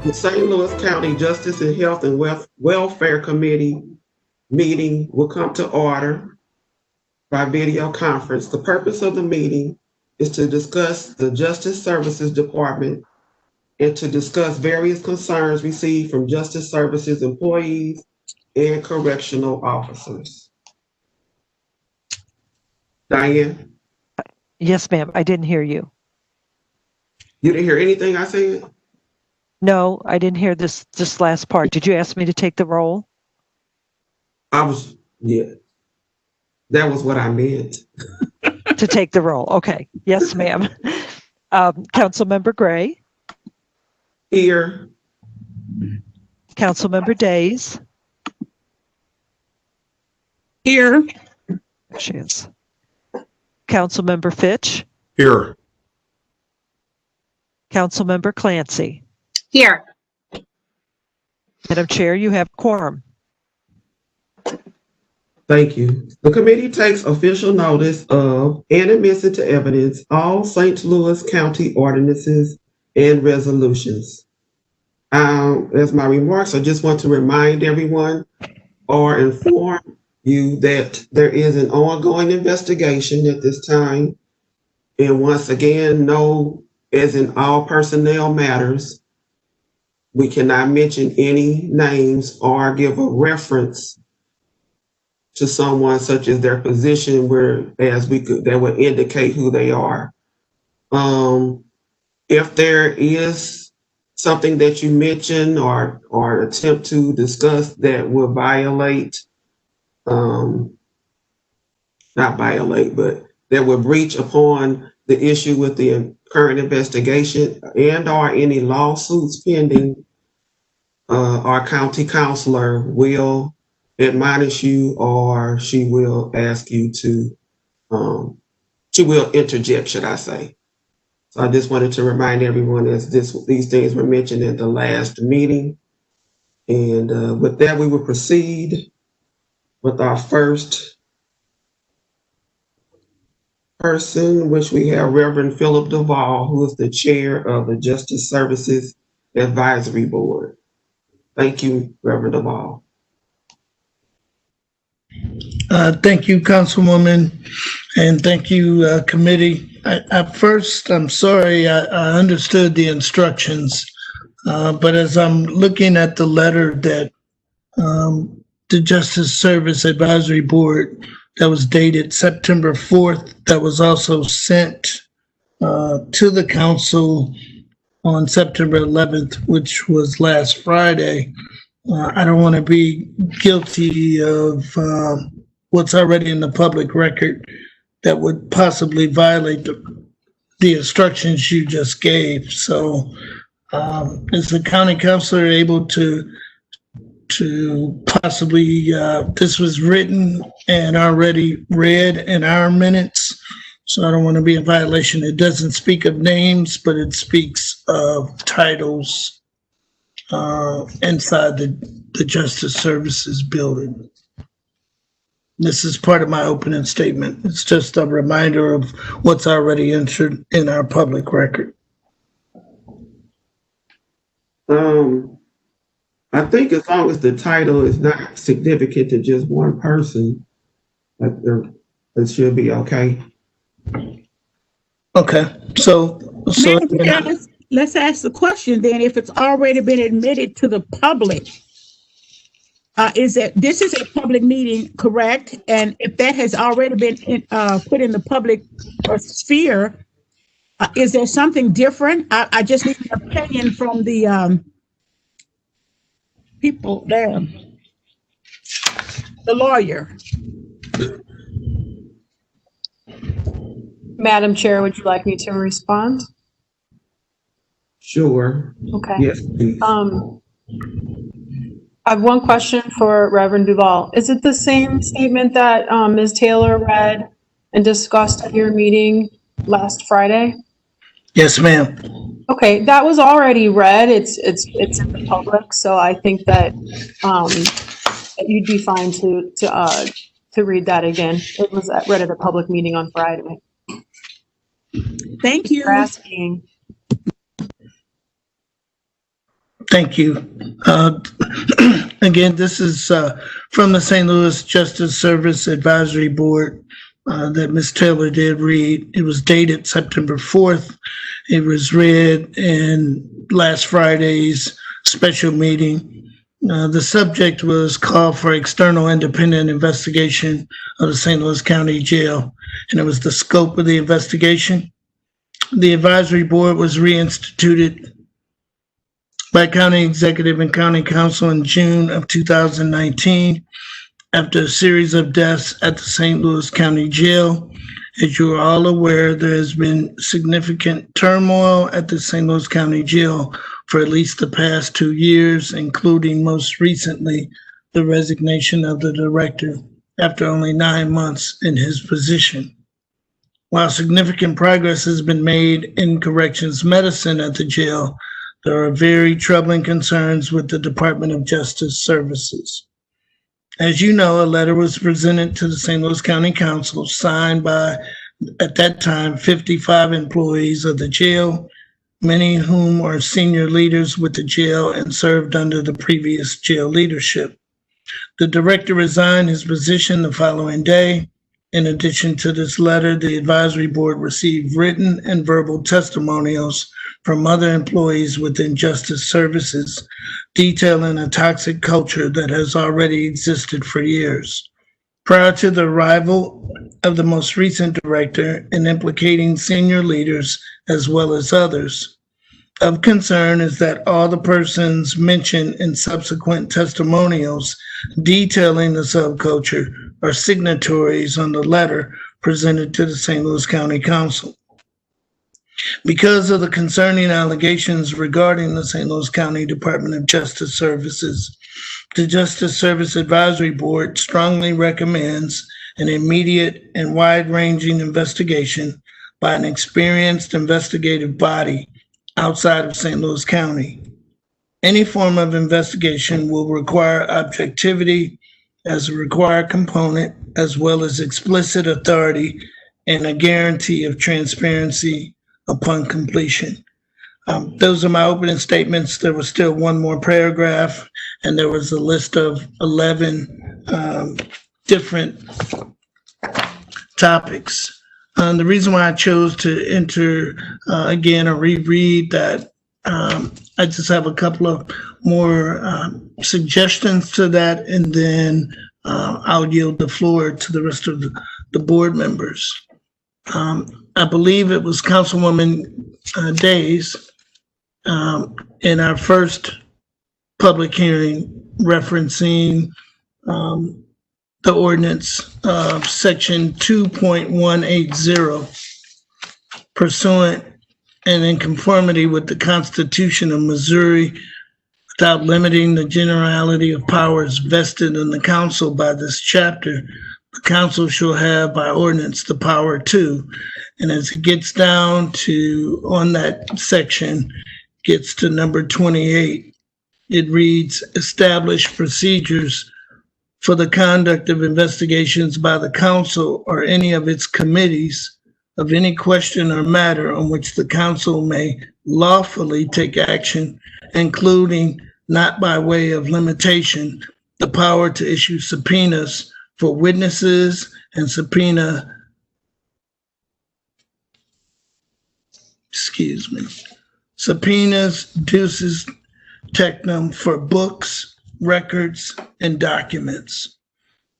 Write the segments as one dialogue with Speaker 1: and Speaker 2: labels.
Speaker 1: The St. Louis County Justice and Health and Welfare Committee meeting will come to order by video conference. The purpose of the meeting is to discuss the Justice Services Department and to discuss various concerns received from Justice Services employees and correctional officers. Diane?
Speaker 2: Yes, ma'am. I didn't hear you.
Speaker 1: You didn't hear anything I said?
Speaker 2: No, I didn't hear this last part. Did you ask me to take the roll?
Speaker 1: Yeah. That was what I meant.
Speaker 2: To take the roll. Okay. Yes, ma'am. Councilmember Gray.
Speaker 1: Here.
Speaker 2: Councilmember Days.
Speaker 3: Here.
Speaker 2: There she is. Councilmember Fitch.
Speaker 1: Here.
Speaker 2: Councilmember Clancy.
Speaker 4: Here.
Speaker 2: Madam Chair, you have quorum.
Speaker 1: Thank you. The committee takes official notice of and admits into evidence all St. Louis County ordinances and resolutions. As my remarks, I just want to remind everyone or inform you that there is an ongoing investigation at this time. And once again, no, as in all personnel matters, we cannot mention any names or give a reference to someone such as their position that would indicate who they are. If there is something that you mention or attempt to discuss that will but that will breach upon the issue with the current investigation and or any lawsuits pending, our county counselor will admonish you, or she will ask you to, she will interject, should I say. So I just wanted to remind everyone as these things were mentioned in the last meeting. And with that, we will proceed with our first person, which we have Reverend Philip Duvall, who is the chair of the Justice Services Advisory Board. Thank you, Reverend Duvall.
Speaker 5: Thank you, Councilwoman, and thank you, committee. At first, I'm sorry, I understood the instructions, but as I'm looking at the letter that the Justice Service Advisory Board that was dated September 4th, that was also sent to the council on September 11th, which was last Friday. I don't want to be guilty of what's already in the public record that would possibly violate the instructions you just gave. So is the county counselor able to possibly, this was written and already read in our minutes, so I don't want to be in violation. It doesn't speak of names, but it speaks of titles inside the Justice Services building. This is part of my opening statement. It's just a reminder of what's already entered in our public record.
Speaker 1: I think as long as the title is not significant to just one person, it should be okay.
Speaker 5: Okay, so
Speaker 3: Let's ask the question then. If it's already been admitted to the public, this is a public meeting, correct? And if that has already been put in the public sphere, is there something different? I just need an opinion from the people there. The lawyer.
Speaker 4: Madam Chair, would you like me to respond?
Speaker 1: Sure.
Speaker 4: Okay.
Speaker 1: Yes, please.
Speaker 4: I have one question for Reverend Duvall. Is it the same statement that Ms. Taylor read and discussed at your meeting last Friday?
Speaker 5: yes, ma'am.
Speaker 4: Okay, that was already read. It's in the public, so I think that you'd be fine to read that again. It was read at a public meeting on Friday.
Speaker 3: Thank you.
Speaker 4: For asking.
Speaker 5: Thank you. Again, this is from the St. Louis Justice Service Advisory Board that Ms. Taylor did read. It was dated September 4th. It was read in last Friday's special meeting. The subject was call for external independent investigation of the St. Louis County Jail, and it was the scope of the investigation. The advisory board was reinstituted by County Executive and County Council in June of 2019 after a series of deaths at the St. Louis County Jail. As you are all aware, there has been significant turmoil at the St. Louis County Jail for at least the past 2 years, including most recently the resignation of the director after only 9 months in his position. While significant progress has been made in corrections medicine at the jail, there are very troubling concerns with the Department of Justice Services. As you know, a letter was presented to the St. Louis County Council signed by, at that time, 55 employees of the jail, many of whom are senior leaders with the jail and served under the previous jail leadership. The director resigned his position the following day. In addition to this letter, the advisory board received written and verbal testimonials from other employees within Justice Services detailing a toxic culture that has already existed for years. Prior to the arrival of the most recent director and implicating senior leaders as well as others, of concern is that all the persons mentioned in subsequent testimonials detailing the subculture are signatories on the letter presented to the St. Louis County Council. Because of the concerning allegations regarding the St. Louis County Department of Justice Services, the Justice Service Advisory Board strongly recommends an immediate and wide-ranging investigation by an experienced investigative body outside of St. Louis County. Any form of investigation will require objectivity as a required component, as well as explicit authority and a guarantee of transparency upon completion. Those are my opening statements. There was still one more paragraph, and there was a list of 11 different topics. The reason why I chose to enter again or reread that, I just have a couple of more suggestions to that, and then I'll yield the floor to the rest of the board members. I believe it was Councilwoman Days in our first public hearing referencing the ordinance of section 2.180 pursuant and in conformity with the Constitution of Missouri, without limiting the generality of powers vested in the council by this chapter, the council shall have by ordinance the power to, and as it gets down to, on that section, gets to number 28, it reads, establish procedures for the conduct of investigations by the council or any of its committees of any question or matter on which the council may lawfully take action, including, not by way of limitation, the power to issue subpoenas for witnesses and subpoenas duces tecum for books, records, and documents.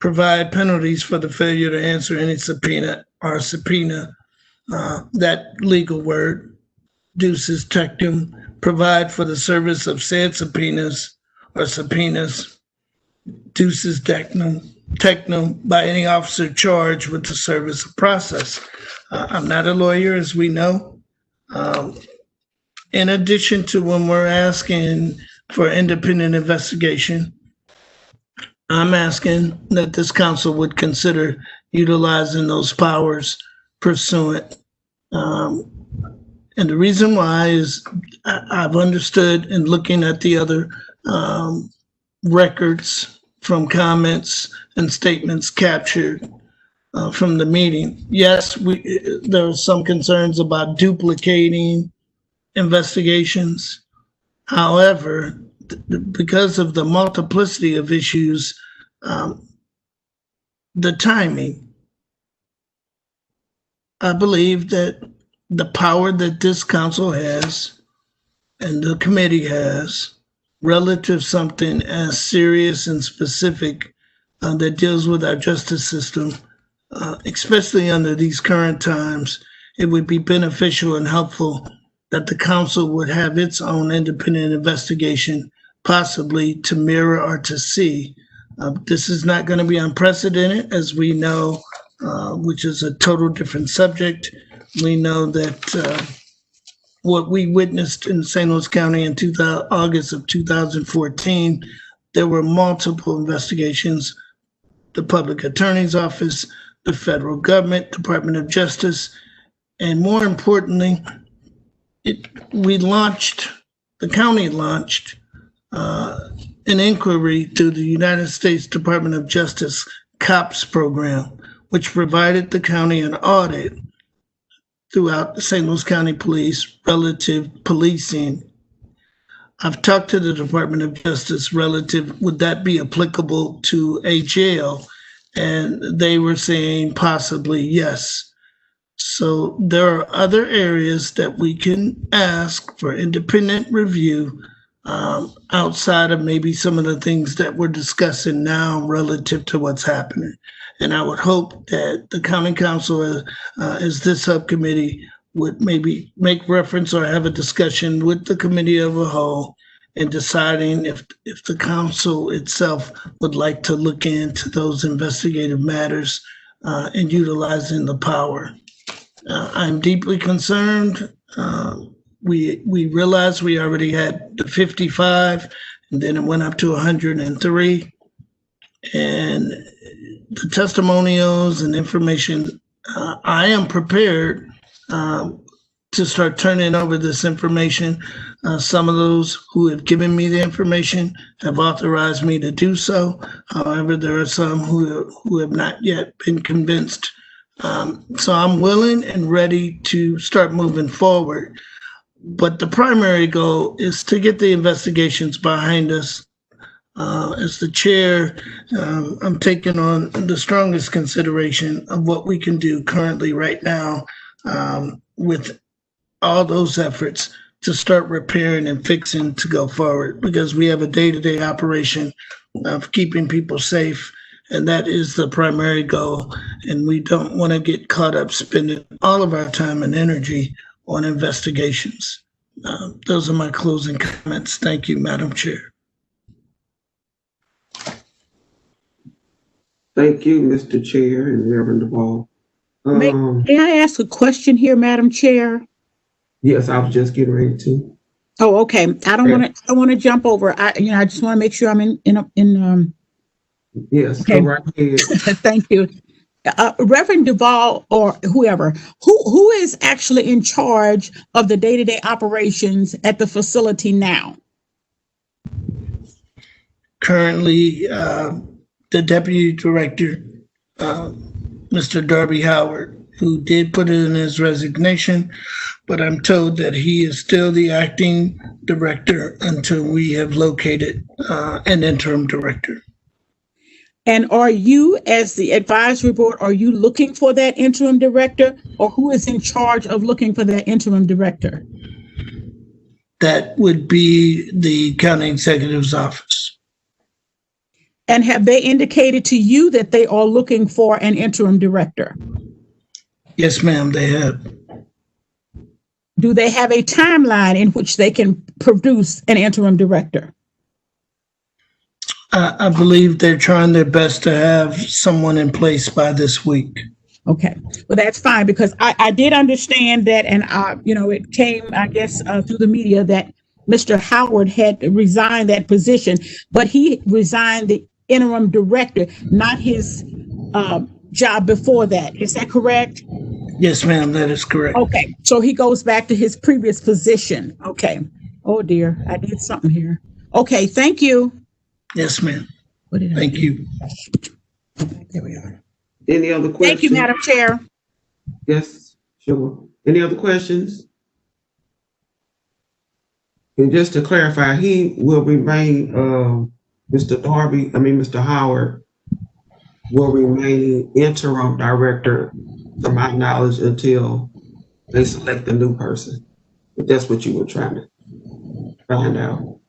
Speaker 5: Provide penalties for the failure to answer any subpoena or subpoena, that legal word, duces tecum. Provide for the service of said subpoenas or subpoenas, duces tecum, by any officer charged with the service of process. I'm not a lawyer, as we know. In addition to when we're asking for independent investigation, I'm asking that this council would consider utilizing those powers pursuant. And the reason why is I've understood in looking at the other records from comments and statements captured from the meeting. Yes, there are some concerns about duplicating investigations. However, because of the multiplicity of issues, the timing, I believe that the power that this council has and the committee has relative to something as serious and specific that deals with our justice system, especially under these current times, it would be beneficial and helpful that the council would have its own independent investigation, possibly to mirror or to see. This is not going to be unprecedented, as we know, which is a total different subject. We know that what we witnessed in St. Louis County in August of 2014, there were multiple investigations. The public attorney's office, the federal government, Department of Justice, and more importantly, the county launched an inquiry through the United States Department of Justice COPS program, which provided the county an audit throughout the St. Louis County Police relative policing. I've talked to the Department of Justice relative, would that be applicable to a jail? And they were saying possibly yes. So there are other areas that we can ask for independent review outside of maybe some of the things that we're discussing now relative to what's happening. And I would hope that the county council, as this subcommittee, would maybe make reference or have a discussion with the committee of a whole in deciding if the council itself would like to look into those investigative matters and utilizing the power. I'm deeply concerned. We realized we already had the 55, and then it went up to 103. And the testimonials and information, I am prepared to start turning over this information. Some of those who have given me the information have authorized me to do so. However, there are some who have not yet been convinced. So I'm willing and ready to start moving forward. But the primary goal is to get the investigations behind us. As the chair, I'm taking on the strongest consideration of what we can do currently right now with all those efforts to start repairing and fixing to go forward, because we have a day-to-day operation of keeping people safe, and that is the primary goal. And we don't want to get caught up spending all of our time and energy on investigations. Those are my closing comments. Thank you, Madam Chair.
Speaker 1: Thank you, Mr. Chair and Reverend Duvall.
Speaker 3: May I ask a question here, Madam Chair?
Speaker 1: Yes, I was just getting ready to.
Speaker 3: Oh, okay. I don't want to jump over. I just want to make sure I'm in.
Speaker 1: Yes,
Speaker 3: Okay.
Speaker 1: go right ahead.
Speaker 3: Thank you. Reverend Duvall or whoever, who is actually in charge of the day-to-day operations at the facility now?
Speaker 5: Currently, the deputy director, Mr. Darby Howard, who did put it in his resignation, but I'm told that he is still the acting director until we have located an interim director.
Speaker 3: And are you, as the advisory board, are you looking for that interim director, or who is in charge of looking for that interim director?
Speaker 5: That would be the county executive's office.
Speaker 3: And have they indicated to you that they are looking for an interim director?
Speaker 5: Yes, ma'am, they have.
Speaker 3: Do they have a timeline in which they can produce an interim director?
Speaker 5: I believe they're trying their best to have someone in place by this week.
Speaker 3: Okay, well, that's fine, because I did understand that, and it came, I guess, through the media that Mr. Howard had resigned that position, but he resigned the interim director, not his job before that. Is that correct?
Speaker 5: Yes, ma'am, that is correct.
Speaker 3: Okay, so he goes back to his previous position. Okay. Oh dear, I did something here. Okay, thank you.
Speaker 5: Yes, ma'am.
Speaker 3: What did I
Speaker 5: Thank
Speaker 3: do?
Speaker 5: you.
Speaker 3: There we are.
Speaker 1: Any other questions?
Speaker 3: Thank you, Madam Chair.
Speaker 1: Yes, sure. Any other questions? And just to clarify, he will remain, Mr. Howard will remain interim director, to my knowledge, until they select a new person. If that's what you were trying to find out.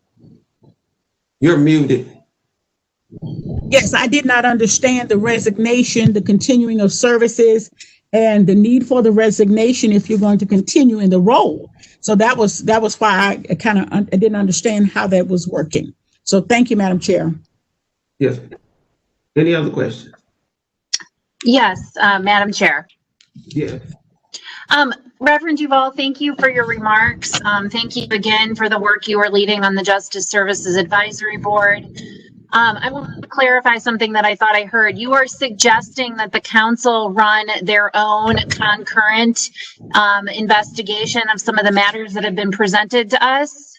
Speaker 1: You're muted.
Speaker 3: Yes, I did not understand the resignation, the continuing of services, and the need for the resignation if you're going to continue in the role. So that was why I didn't understand how that was working. So thank you, Madam Chair.
Speaker 1: Yes. Any other questions?
Speaker 6: Yes, Madam Chair.
Speaker 1: Yes.
Speaker 6: Reverend Duval, thank you for your remarks. Thank you again for the work you are leading on the Justice Services Advisory Board. I want to clarify something that I thought I heard. You are suggesting that the council run their own concurrent investigation of some of the matters that have been presented to us?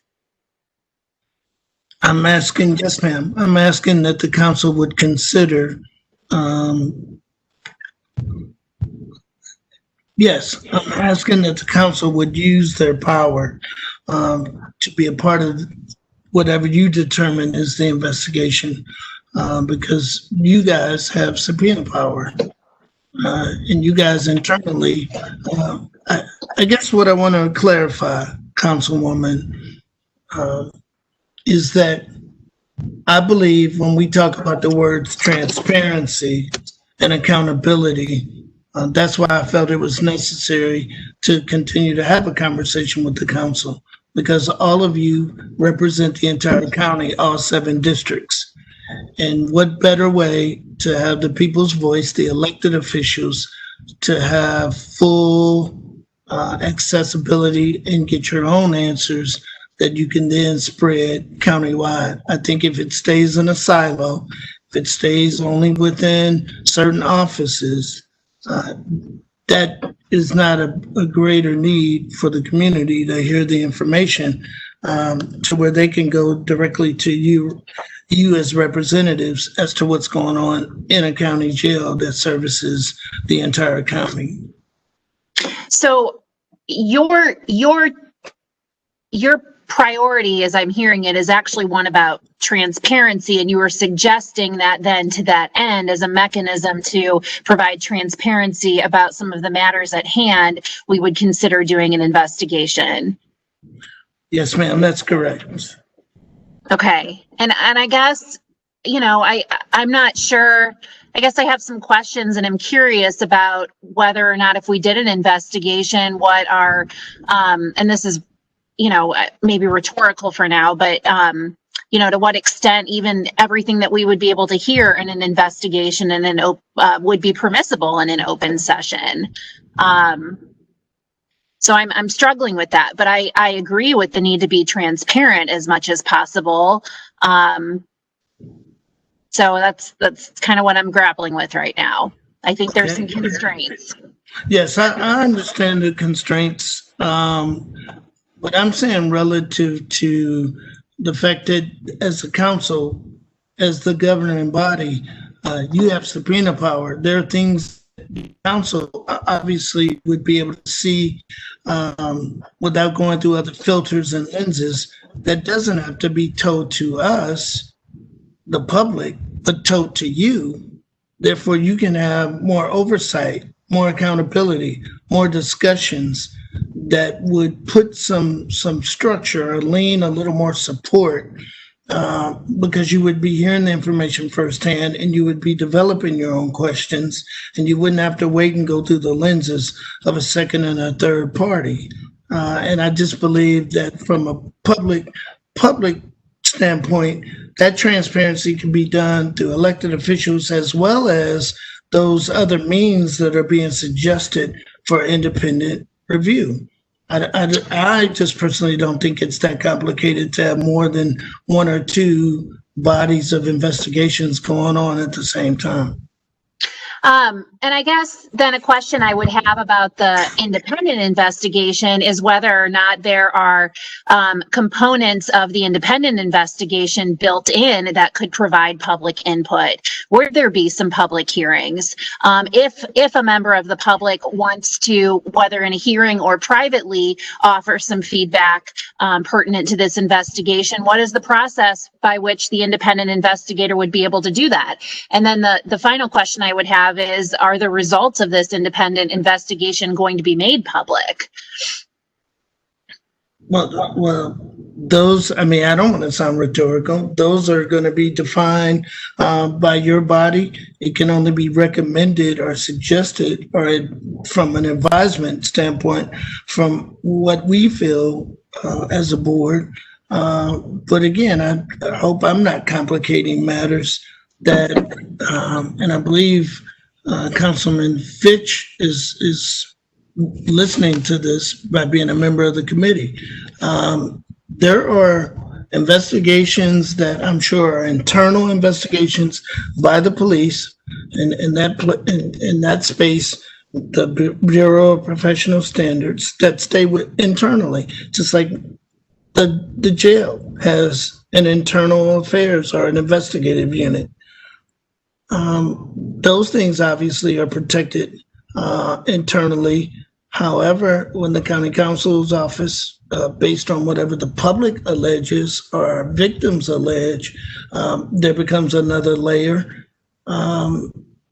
Speaker 5: I'm asking, yes, ma'am. I'm asking that the council would consider, yes, I'm asking that the council would use their power to be a part of whatever you determine is the investigation, because you guys have subpoena power, and you guys internally. I guess what I want to clarify, Councilwoman, is that I believe when we talk about the words transparency and accountability, that's why I felt it was necessary to continue to have a conversation with the council, because all of you represent the entire county, all 7 districts. And what better way to have the people's voice, the elected officials, to have full accessibility and get your own answers that you can then spread countywide. I think if it stays in a silo, if it stays only within certain offices, that is not a greater need for the community to hear the information, to where they can go directly to you as representatives as to what's going on in a county jail that services the entire county.
Speaker 6: So your priority, as I'm hearing it, is actually one about transparency, and you were suggesting that then to that end, as a mechanism to provide transparency about some of the matters at hand, we would consider doing an investigation.
Speaker 5: Yes, ma'am, that's correct.
Speaker 6: Okay. And I guess, I'm not sure. I guess I have some questions, and I'm curious about whether or not if we did an investigation, what our, and this is, maybe rhetorical for now, but, to what extent even everything that we would be able to hear in an investigation and would be permissible in an open session. So I'm struggling with that, but I agree with the need to be transparent as much as possible. So that's kind of what I'm grappling with right now. I think there's some constraints.
Speaker 5: Yes, I understand the constraints. But I'm saying relative to the fact that as a council, as the governing body, you have subpoena power. There are things the council obviously would be able to see without going through other filters and lenses that doesn't have to be told to us, the public, but told to you. Therefore, you can have more oversight, more accountability, more discussions that would put some structure, a lean, a little more support, because you would be hearing the information firsthand and you would be developing your own questions, and you wouldn't have to wait and go through the lenses of a second and a third party. And I just believe that from a public standpoint, that transparency can be done through elected officials as well as those other means that are being suggested for independent review. I just personally don't think it's that complicated to have more than 1 or 2 bodies of investigations going on at the same time.
Speaker 6: And I guess then a question I would have about the independent investigation is whether or not there are components of the independent investigation built in that could provide public input. Would there be some public hearings? If a member of the public wants to, whether in a hearing or privately, offer some feedback pertinent to this investigation, what is the process by which the independent investigator would be able to do that? And then the final question I would have is, are the results of this independent investigation going to be made public?
Speaker 5: Well, those, I mean, I don't want to sound rhetorical. Those are going to be defined by your body. It can only be recommended or suggested, or from an advisement standpoint, from what we feel as a board. But again, I hope I'm not complicating matters. That, and I believe Councilman Fitch is listening to this by being a member of the committee. There are investigations that I'm sure are internal investigations by the police, and in that space, the Bureau of Professional Standards that stay internally, just like the jail has an internal affairs or an investigative unit. Those things obviously are protected internally. However, when the county counsel's office, based on whatever the public alleges or victims allege, there becomes another layer.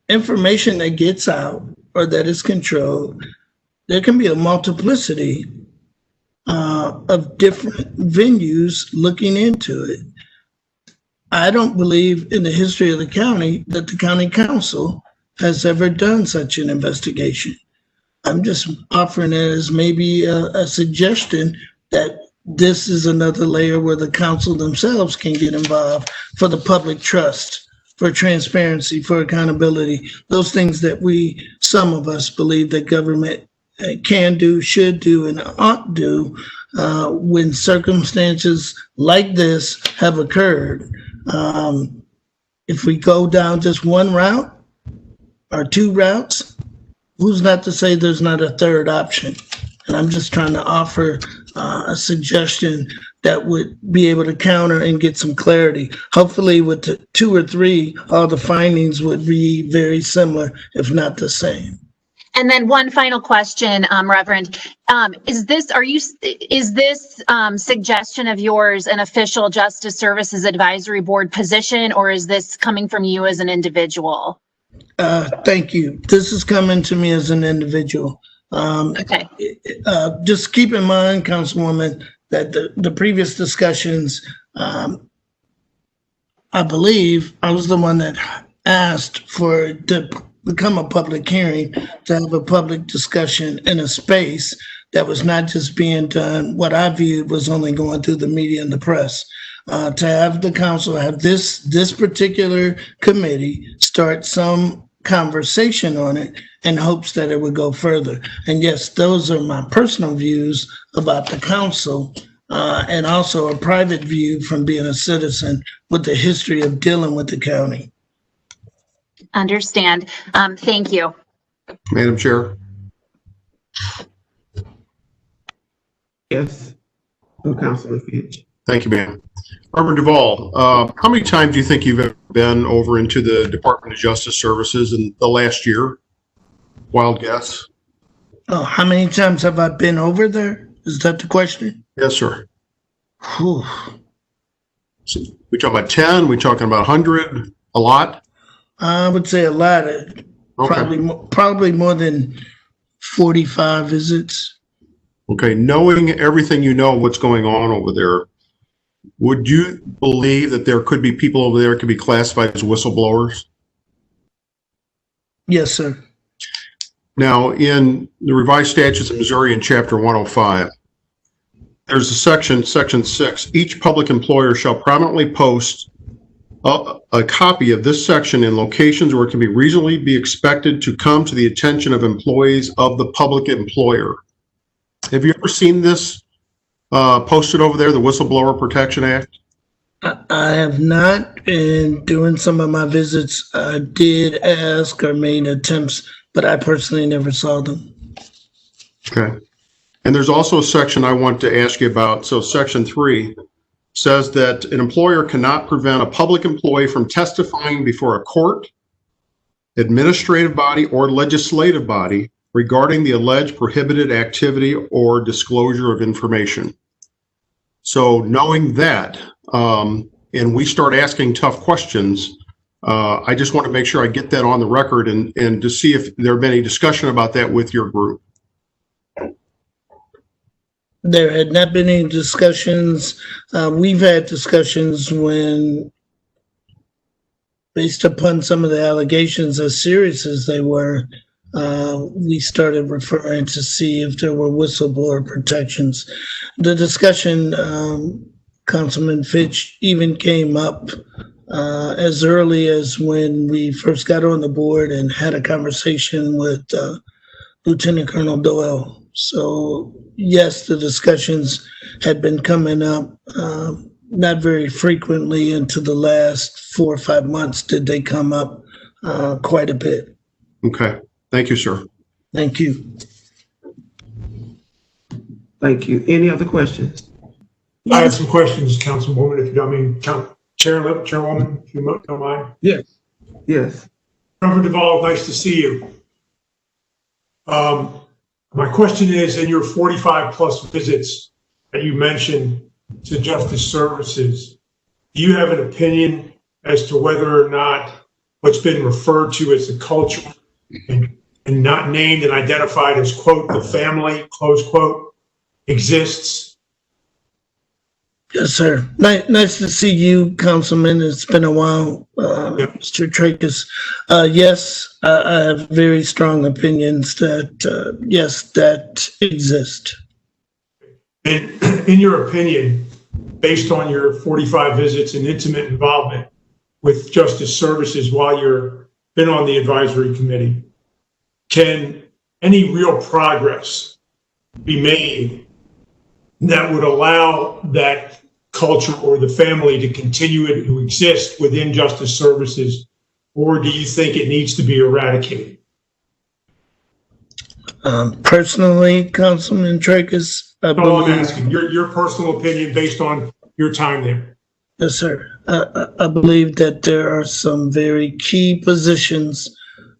Speaker 5: Information that gets out or that is controlled, there can be a multiplicity of different venues looking into it. I don't believe in the history of the county that the county council has ever done such an investigation. I'm just offering it as maybe a suggestion that this is another layer where the council themselves can get involved for the public trust, for transparency, for accountability, those things that some of us believe that government can do, should do, and ought do when circumstances like this have occurred. If we go down just one route or two routes, who's not to say there's not a third option? And I'm just trying to offer a suggestion that would be able to counter and get some clarity. Hopefully with the 2 or 3, all the findings would be very similar, if not the same.
Speaker 6: And then one final question, Reverend, is this suggestion of yours an official Justice Services Advisory Board position, or is this coming from you as an individual?
Speaker 5: Thank you. This is coming to me as an individual.
Speaker 6: Okay.
Speaker 5: Just keep in mind, Councilwoman, that the previous discussions, I believe I was the one that asked for it to become a public hearing, to have a public discussion in a space that was not just being done, what I viewed was only going through the media and the press. To have the council have this particular committee start some conversation on it in hopes that it would go further. And yes, those are my personal views about the council, and also a private view from being a citizen with the history of dealing with the county.
Speaker 6: Understand. Thank you.
Speaker 7: Madam Chair.
Speaker 1: Yes. Oh, Councilman Fitch.
Speaker 7: Thank you, ma'am. Reverend Duvall, how many times do you think you've ever been over into the Department of Justice Services in the last year? Wild guess.
Speaker 5: Oh, how many times have I been over there? Is that the question?
Speaker 7: Yes, sir.
Speaker 5: Whew.
Speaker 7: So we talking about 10? We talking about 100? A lot?
Speaker 5: I would say a lot.
Speaker 7: Okay.
Speaker 5: Probably more than 45 visits.
Speaker 7: Okay. Knowing everything you know what's going on over there, would you believe that there could be people over there could be classified as whistleblowers?
Speaker 5: Yes, sir.
Speaker 7: Now, in the revised statutes of Missouri in Chapter 105, there's a section 6. Each public employer shall prominently post a copy of this section in locations where it can be reasonably be expected to come to the attention of employees of the public employer. Have you ever seen this posted over there, the Whistleblower Protection Act?
Speaker 5: I have not, and during some of my visits, I did ask or made attempts, but I personally never saw them.
Speaker 7: Okay. And there's also a section I want to ask you about. So section 3 says that an employer cannot prevent a public employee from testifying before a court, administrative body, or legislative body regarding the alleged prohibited activity or disclosure of information. So knowing that, and we start asking tough questions, I just want to make sure I get that on the record and to see if there have been any discussion about that with your group.
Speaker 5: There had not been any discussions. We've had discussions when, based upon some of the allegations, as serious as they were, we started referring to see if there were whistleblower protections. The discussion, Councilman Fitch, even came up as early as when we first got on the board and had a conversation with Lieutenant Colonel Doyle. So yes, the discussions had been coming up, not very frequently. Into the last 4 or 5 months did they come up quite a bit.
Speaker 7: Okay. Thank you, sir.
Speaker 5: Thank you.
Speaker 1: Thank you. Any other questions?
Speaker 8: I have some questions, Councilwoman, if you don't mean, Chairwoman, if you don't mind.
Speaker 1: Yes. Yes.
Speaker 8: Reverend Duvall, nice to see you. My question is, in your 45 plus visits that you mentioned to Justice Services, do you have an opinion as to whether or not what's been referred to as the culture and not named and identified as, quote, the family, close quote, exists?
Speaker 5: Yes, sir. Nice to see you, Councilman. It's been a while, Mr. Tracus. Yes, I have very strong opinions that, yes, that exist.
Speaker 8: In your opinion, based on your 45 visits and intimate involvement with Justice Services while you've been on the advisory committee, can any real progress be made that would allow that culture or the family to continue to exist within Justice Services, or do you think it needs to be eradicated?
Speaker 5: Personally, Councilman Tracus, I
Speaker 8: That's all I'm
Speaker 5: believe,
Speaker 8: asking. Your personal opinion based on your time there.
Speaker 5: yes, sir. I believe that there are some very key positions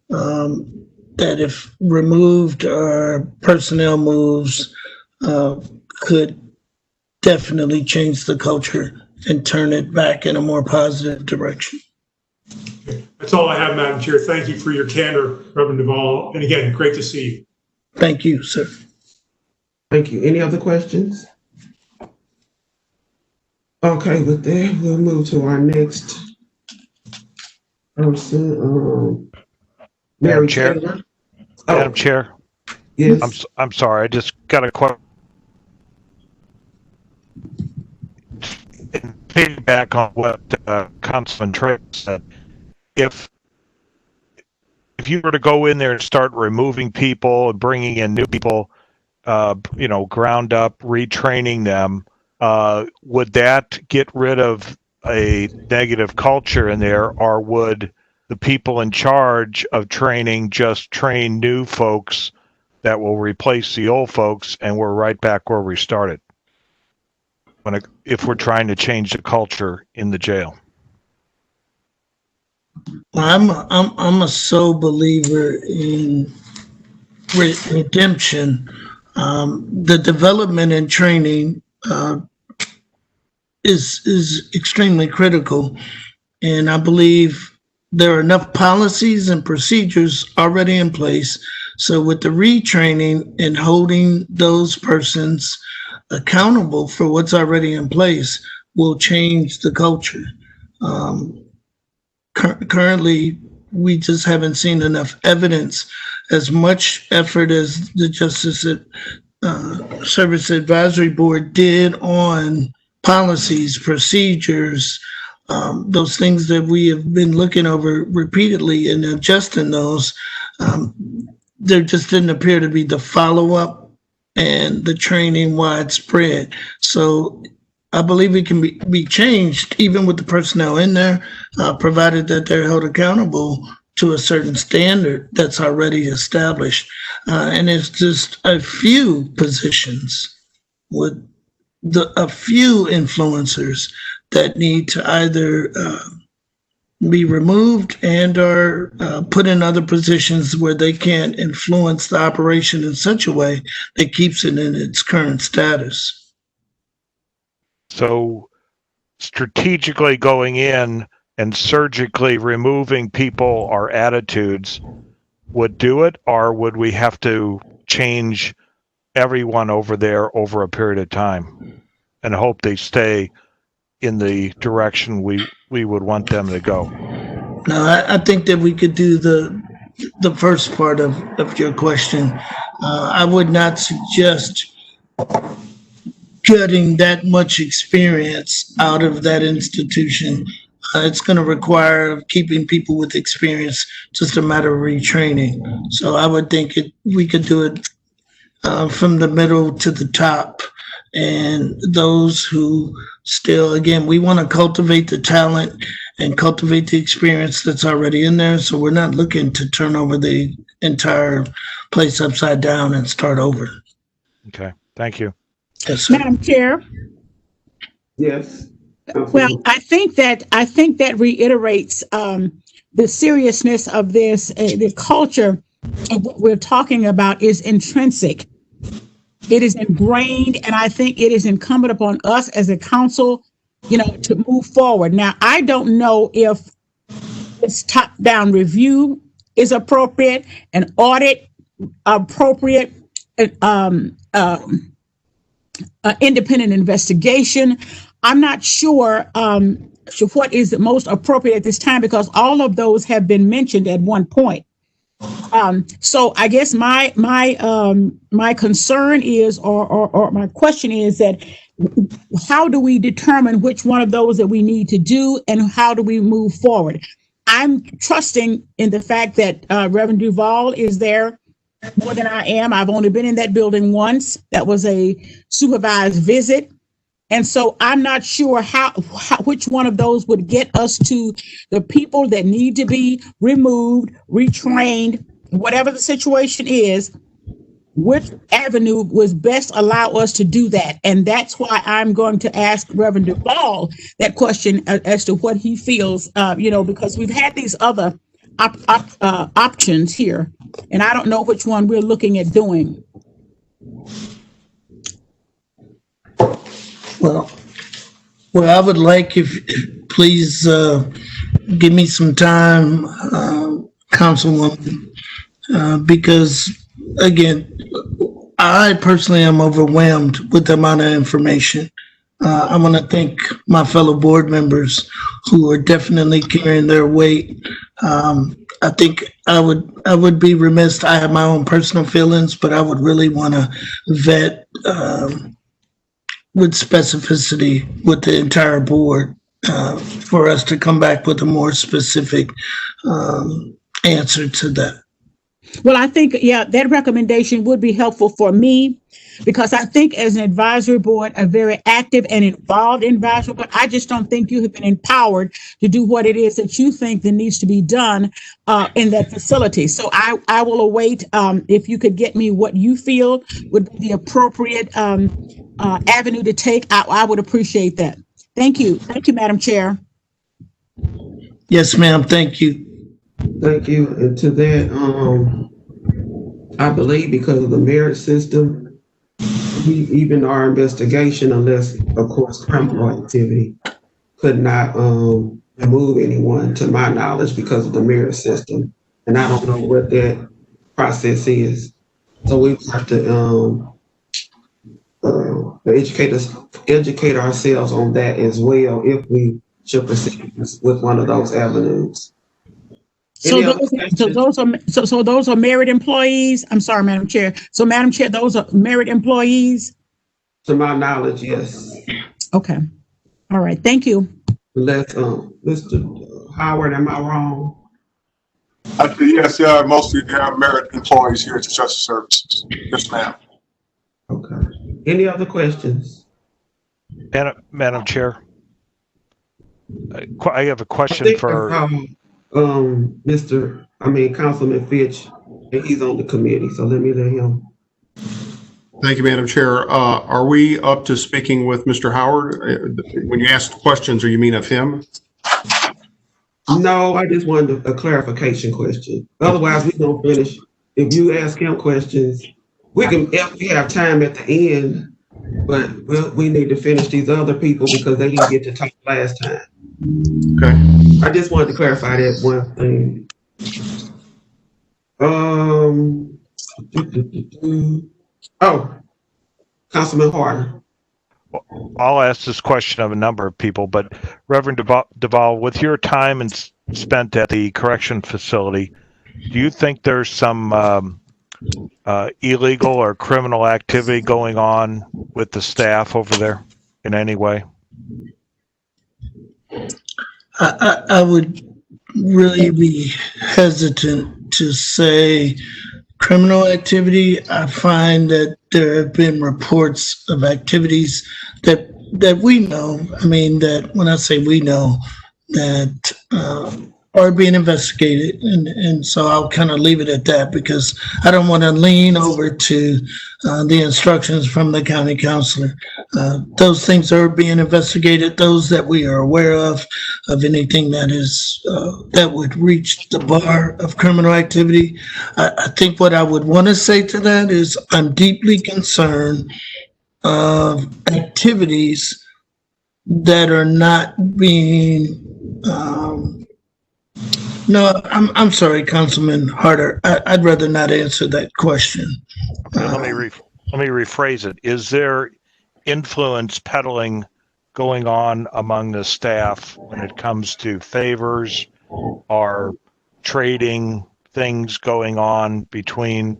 Speaker 5: that, if removed or personnel moves, could definitely change the culture and turn it back in a more positive direction.
Speaker 8: That's all I have, Madam Chair. Thank you for your candor, Reverend Duvall. And again, great to see you.
Speaker 5: Thank you, sir.
Speaker 1: Thank you. Any other questions? Okay, with that, we'll move to our next person. Mary
Speaker 9: Chair.
Speaker 1: Taylor.
Speaker 9: Madam Chair,
Speaker 1: Yes.
Speaker 9: I'm sorry. I just got a question. Piggyback on what Councilman Tripp said. If you were to go in there and start removing people and bringing in new people, ground up, retraining them, would that get rid of a negative culture in there, or would the people in charge of training just train new folks that will replace the old folks, and we're right back where we started if we're trying to change the culture in the jail?
Speaker 5: I'm a sole believer in redemption. The development and training is extremely critical, and I believe there are enough policies and procedures already in place. So with the retraining and holding those persons accountable for what's already in place will change the culture. Currently, we just haven't seen enough evidence. As much effort as the Justice Service Advisory Board did on policies, procedures, those things that we have been looking over repeatedly and adjusting those, there just didn't appear to be the follow-up and the training widespread. So I believe it can be changed even with the personnel in there, provided that they're held accountable to a certain standard that's already established. And it's just a few positions with a few influencers that need to either be removed and or put in other positions where they can't influence the operation in such a way that keeps it in its current status.
Speaker 9: So strategically going in and surgically removing people or attitudes would do it, or would we have to change everyone over there over a period of time and hope they stay in the direction we would want them to go?
Speaker 5: No, I think that we could do the first part of your question. I would not suggest cutting that much experience out of that institution. It's going to require keeping people with experience, just a matter of retraining. So I would think we could do it from the middle to the top. And those who still, again, we want to cultivate the talent and cultivate the experience that's already in there. So we're not looking to turn over the entire place upside down and start over.
Speaker 9: Okay, thank you.
Speaker 5: Yes, sir.
Speaker 3: Madam Chair.
Speaker 1: Yes.
Speaker 3: Well, I think that reiterates the seriousness of this. The culture of what we're talking about is intrinsic. It is ingrained, and I think it is incumbent upon us as a council, to move forward. Now, I don't know if this top-down review is appropriate, an audit appropriate, independent investigation. I'm not sure what is the most appropriate at this time, because all of those have been mentioned at one point. So I guess my concern is, or my question is that how do we determine which one of those that we need to do, and how do we move forward? I'm trusting in the fact that Reverend Duval is there more than I am. I've only been in that building once. That was a supervised visit. And so I'm not sure which one of those would get us to the people that need to be removed, retrained, whatever the situation is, which avenue would best allow us to do that. And that's why I'm going to ask Reverend Duval that question as to what he feels, because we've had these other options here, and I don't know which one we're looking at doing.
Speaker 5: Well, I would like if please give me some time, Councilwoman, because again, I personally am overwhelmed with the amount of information. I want to thank my fellow board members who are definitely carrying their weight. I think I would be remiss. I have my own personal feelings, but I would really want to vet with specificity with the entire board for us to come back with a more specific answer to that.
Speaker 3: Well, I think, that recommendation would be helpful for me, because I think as an advisory board, a very active and involved advisory board, I just don't think you have been empowered to do what it is that you think that needs to be done in that facility. So I will await, if you could get me what you feel would be the appropriate avenue to take, I would appreciate that. Thank you. Thank you, Madam Chair.
Speaker 5: Yes, ma'am. Thank you.
Speaker 1: Thank you. And to that, I believe because of the merit system, even our investigation, unless of course criminal activity, could not remove anyone to my knowledge because of the merit system. And I don't know what that process is. So we have to educate ourselves on that as well if we should proceed with one of those avenues.
Speaker 3: So those are merit employees. I'm sorry, Madam Chair. So Madam Chair, those are merit employees?
Speaker 1: To my knowledge, yes.
Speaker 3: Okay. All right. Thank you.
Speaker 1: Unless, Mr. Howard, am I wrong?
Speaker 10: Yes, there are mostly merit employees here at the Justice Services. Yes, ma'am.
Speaker 1: Okay. Any other questions?
Speaker 9: Madam Chair, I have a
Speaker 1: I
Speaker 9: question
Speaker 1: think
Speaker 9: for,
Speaker 1: Councilman Fitch, and he's on the committee, so let me let him.
Speaker 7: Thank you, Madam Chair. Are we up to speaking with Mr. Howard? When you ask questions, or you mean of him?
Speaker 1: No, I just wanted a clarification question. Otherwise, we don't finish. If you ask him questions, we can, if we have time at the end, but we need to finish these other people because they didn't get to talk last time.
Speaker 7: Okay.
Speaker 1: I just wanted to clarify that one thing. Oh, Councilman Harder.
Speaker 9: I'll ask this question of a number of people, but Reverend Duvall, with your time and spent at the correction facility, do you think there's some illegal or criminal activity going on with the staff over there in any way?
Speaker 5: I would really be hesitant to say criminal activity. I find that there have been reports of activities that we know. I mean, that when I say we know, that are being investigated, and so I'll kind of leave it at that because I don't want to lean over to the instructions from the county counselor. Those things are being investigated. Those that we are aware of anything that is that would reach the bar of criminal activity. I think what I would want to say to that is I'm deeply concerned of activities that are not being. No, I'm sorry, Councilman Harder. I'd rather not answer that question.
Speaker 9: Okay, let me rephrase it. Is there influence peddling going on among the staff when it comes to favors or trading things going on between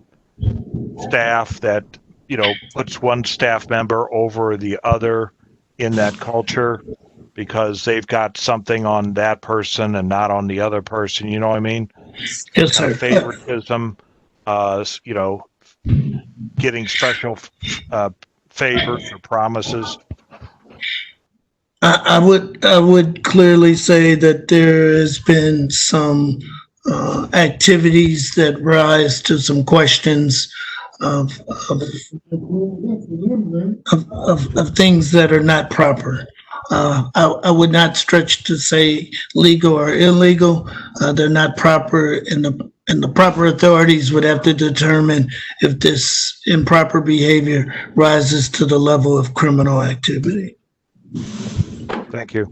Speaker 9: staff that, you know, puts one staff member over the other in that culture because they've got something on that person and not on the other person, you know what I mean?
Speaker 5: Yes, sir.
Speaker 9: Favoritism, you know, getting special favors or promises.
Speaker 5: I would clearly say that there has been some activities that rise to some questions of things that are not proper. I would not stretch to say legal or illegal. They're not proper, and the proper authorities would have to determine if this improper behavior rises to the level of criminal activity.
Speaker 9: Thank you.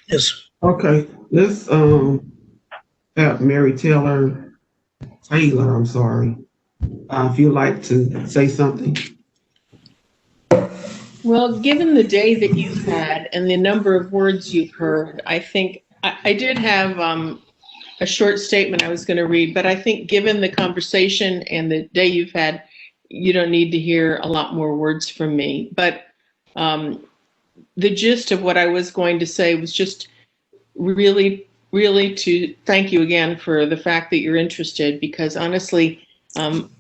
Speaker 5: Yes.
Speaker 1: Okay, let's have Mary Taylor, I'm sorry. If you'd like to say something.
Speaker 11: Well, given the day that you've had and the number of words you've heard, I think I did have a short statement I was going to read, but I think given the conversation and the day you've had, you don't need to hear a lot more words from me. But the gist of what I was going to say was just really to thank you again for the fact that you're interested, because honestly, in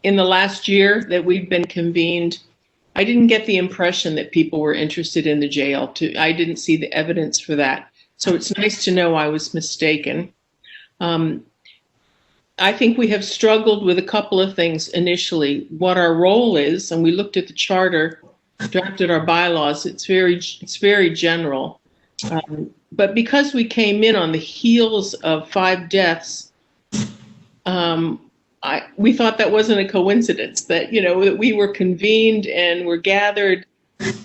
Speaker 11: the last year that we've been convened, I didn't get the impression that people were interested in the jail. I didn't see the evidence for that. So it's nice to know I was mistaken. I think we have struggled with a couple of things initially. What our role is, and we looked at the charter, drafted our bylaws. It's very general. But because we came in on the heels of 5 deaths, we thought that wasn't a coincidence, that, you know, that we were convened and were gathered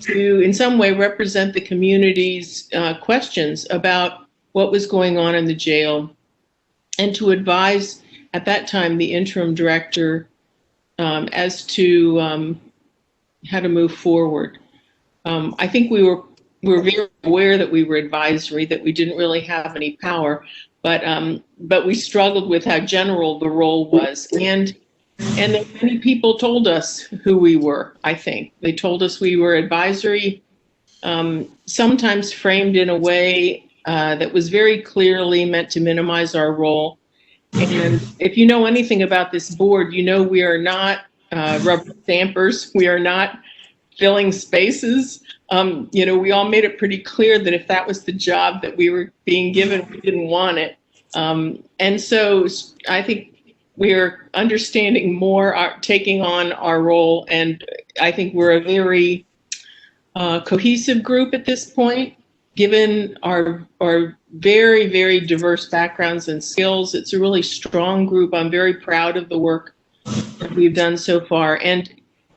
Speaker 11: to in some way represent the community's questions about what was going on in the jail, and to advise at that time the interim director as to how to move forward. I think we were very aware that we were advisory, that we didn't really have any power, but we struggled with how general the role was, and that many people told us who we were. I think they told us we were advisory, sometimes framed in a way that was very clearly meant to minimize our role. And if you know anything about this board, you know we are not rubber stampers. We are not filling spaces. We all made it pretty clear that if that was the job that we were being given, we didn't want it. And so I think we're understanding more, taking on our role, and I think we're a very cohesive group at this point, given our very, very diverse backgrounds and skills. It's a really strong group. I'm very proud of the work that we've done so far. And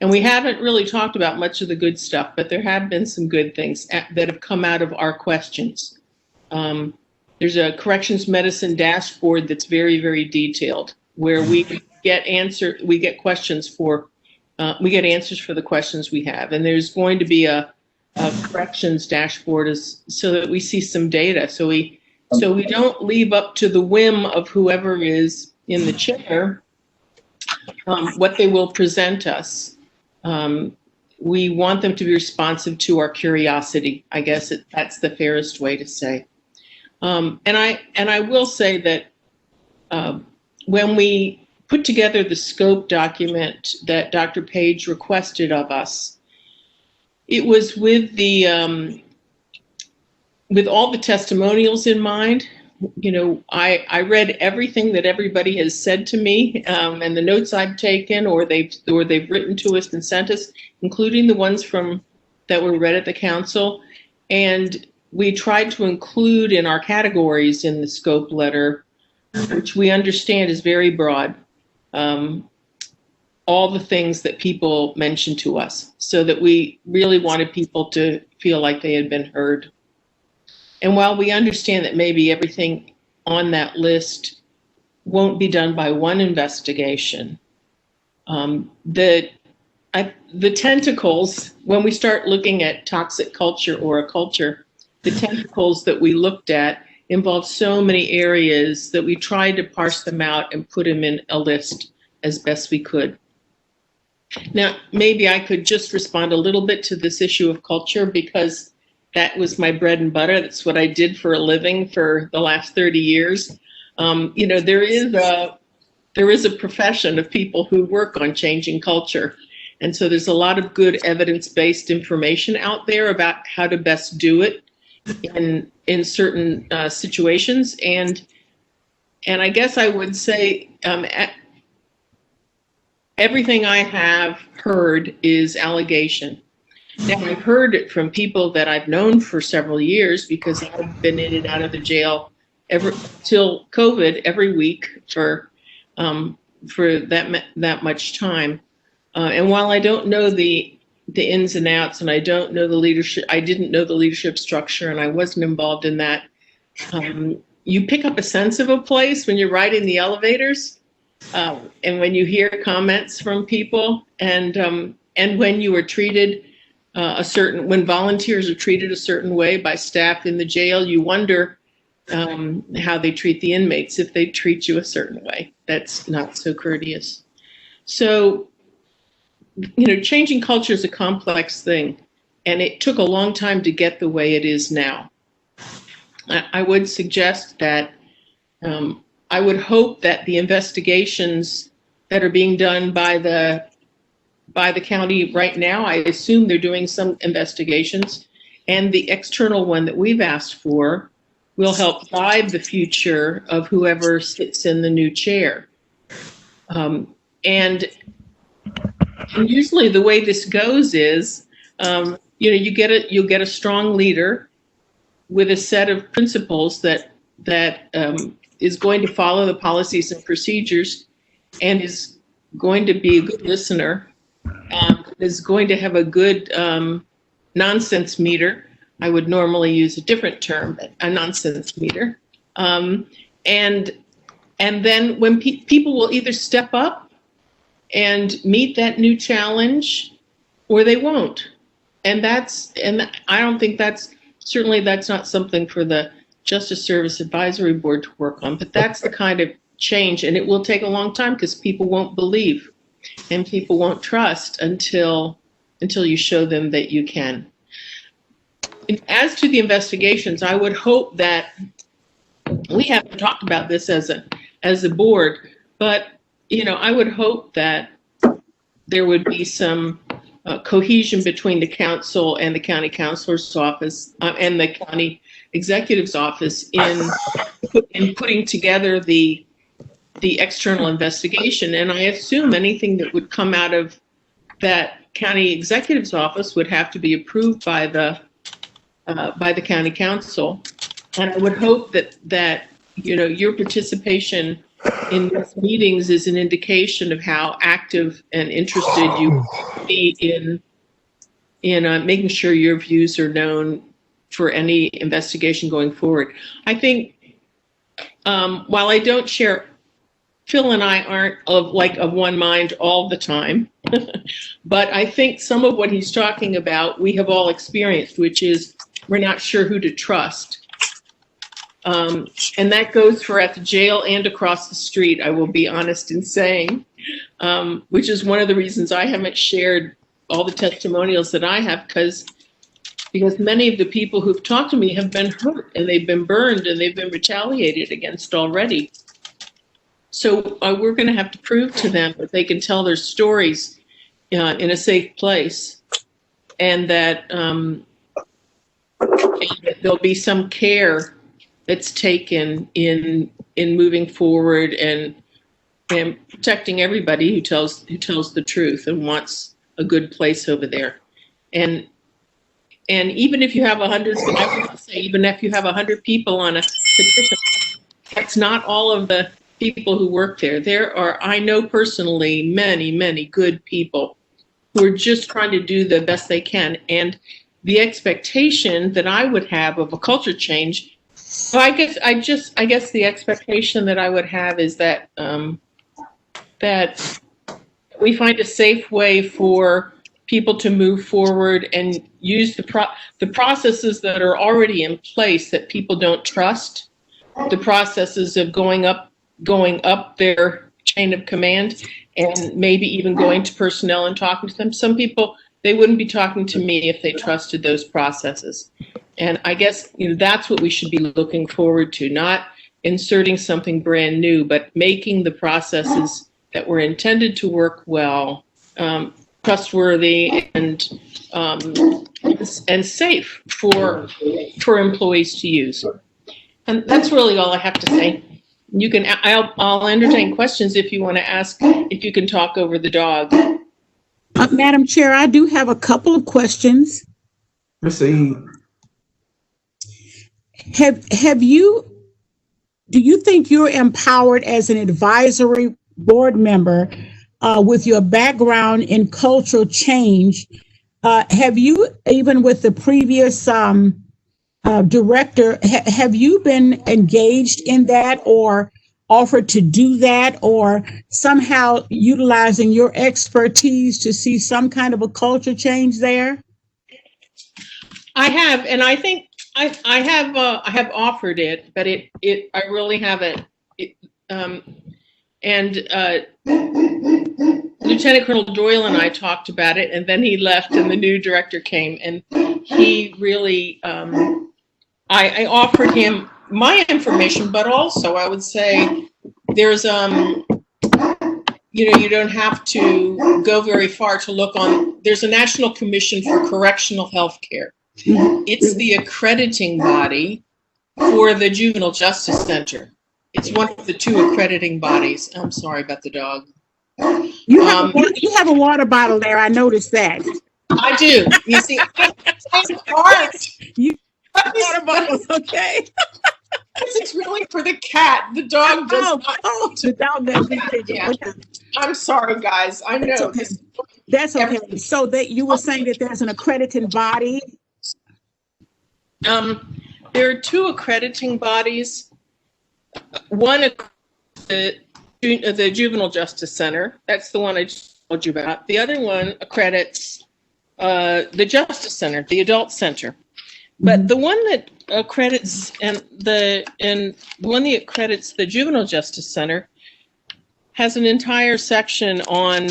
Speaker 11: we haven't really talked about much of the good stuff, but there have been some good things that have come out of our questions. There's a corrections medicine dashboard that's very, very detailed, where we get answers for the questions we have. And there's going to be a corrections dashboard so that we see some data. So we don't leave up to the whim of whoever is in the chair what they will present us. We want them to be responsive to our curiosity. I guess that's the fairest way to say. And I will say that when we put together the scope document that Dr. Page requested of us, it was with all the testimonials in mind. I read everything that everybody has said to me, and the notes I've taken, or they've written to us and sent us, including the ones that were read at the council. And we tried to include in our categories in the scope letter, which we understand is very broad, all the things that people mentioned to us, so that we really wanted people to feel like they had been heard. And while we understand that maybe everything on that list won't be done by one investigation, the tentacles, when we start looking at toxic culture or a culture, the tentacles that we looked at involve so many areas that we tried to parse them out and put them in a list as best we could. Now, maybe I could just respond a little bit to this issue of culture, because that was my bread and butter. That's what I did for a living for the last 30 years. There is a profession of people who work on changing culture. And so there's a lot of good evidence-based information out there about how to best do it in certain situations. And I guess I would say everything I have heard is allegation. Now, I've heard it from people that I've known for several years, because I've been in and out of the jail till COVID every week for that much time. And while I don't know the ins and outs, and I don't know the leadership, I didn't know the leadership structure, and I wasn't involved in that. You pick up a sense of a place when you're riding the elevators, and when you hear comments from people, and when you are treated when volunteers are treated a certain way by staff in the jail, you wonder how they treat the inmates if they treat you a certain way. That's not so courteous. So, changing culture is a complex thing, and it took a long time to get the way it is now. I would suggest that I would hope that the investigations that are being done by the county right now, I assume they're doing some investigations, and the external one that we've asked for will help guide the future of whoever sits in the new chair. And usually the way this goes is, you'll get a strong leader with a set of principles that is going to follow the policies and procedures, and is going to be a good listener, is going to have a good nonsense meter. I would normally use a different term, but a nonsense meter. And then when people will either step up and meet that new challenge, or they won't. And I don't think that's not something for the Justice Service Advisory Board to work on, but that's the kind of change, and it will take a long time, because people won't believe and people won't trust until you show them that you can. And as to the investigations, I would hope that we haven't talked about this as a board, but I would hope that there would be some cohesion between the council and the county councilor's office and the county executive's office in putting together the external investigation. And I assume anything that would come out of that county executive's office would have to be approved by the county council. And I would hope that your participation in these meetings is an indication of how active and interested you be in making sure your views are known for any investigation going forward. I think while I don't share, Phil and I aren't of one mind all the time, but I think some of what he's talking about we have all experienced, which is we're not sure who to trust. And that goes for at the jail and across the street, I will be honest in saying, which is one of the reasons I haven't shared all the testimonials that I have, because many of the people who've talked to me have been hurt and they've been burned and they've been retaliated against already. So we're going to have to prove to them that they can tell their stories in a safe place, and that there'll be some care that's taken in moving forward and protecting everybody who tells the truth and wants a good place over there. And even if you have 100, I would say even if you have 100 people on a petition, that's not all of the people who work there. There are, I know personally, many, many good people who are just trying to do the best they can. And the expectation that I would have of a culture change, so I guess the expectation that I would have is that that we find a safe way for people to move forward and use the processes that are already in place that people don't trust, the processes of going up their chain of command, and maybe even going to personnel and talking to them. Some people, they wouldn't be talking to me if they trusted those processes. And I guess that's what we should be looking forward to, not inserting something brand new, but making the processes that were intended to work well, trustworthy and safe for employees to use. And that's really all I have to say. You can, I'll entertain questions if you want to ask, if you can talk over the dog.
Speaker 3: Madam Chair, I do have a couple of questions.
Speaker 1: Proceed.
Speaker 3: Do you think you're empowered as an advisory board member with your background in cultural change? Have you, even with the previous director, have you been engaged in that or offered to do that, or somehow utilizing your expertise to see some kind of a culture change there?
Speaker 11: I have, and I think I have offered it, but I really haven't. Lieutenant Colonel Doyle and I talked about it, and then he left and the new director came, and he really, I offered him my information, but also I would say there's, you don't have to go very far to look on, there's a National Commission for Correctional Health Care. It's the accrediting body for the Juvenile Justice Center. It's one of the two accrediting bodies. I'm sorry about the dog.
Speaker 3: You have a water bottle there. I noticed that.
Speaker 11: I do. You see,
Speaker 3: water bottle, okay.
Speaker 11: This is really for the cat. The dog does not.
Speaker 3: The dog doesn't.
Speaker 11: Yeah. I'm sorry, guys. I know.
Speaker 3: Okay. That's okay. So that you were saying that there's an accrediting body?
Speaker 11: There are two accrediting bodies. One, the Juvenile Justice Center. That's the one I just told you about. The other one accredits the Justice Center, the Adult Center. But the one that accredits the one that accredits the Juvenile Justice Center has an entire section on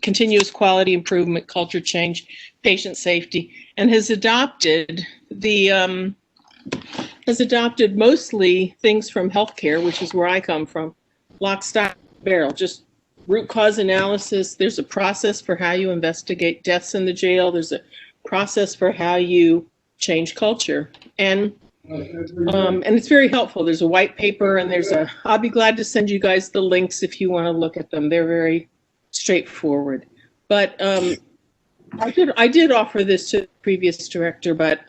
Speaker 11: continuous quality improvement, culture change, patient safety, and has adopted mostly things from healthcare, which is where I come from, lock, stock, barrel, just root cause analysis. There's a process for how you investigate deaths in the jail. There's a process for how you change culture. And it's very helpful. There's a white paper and I'll be glad to send you guys the links if you want to look at them. They're very straightforward. But I did offer this to the previous director, but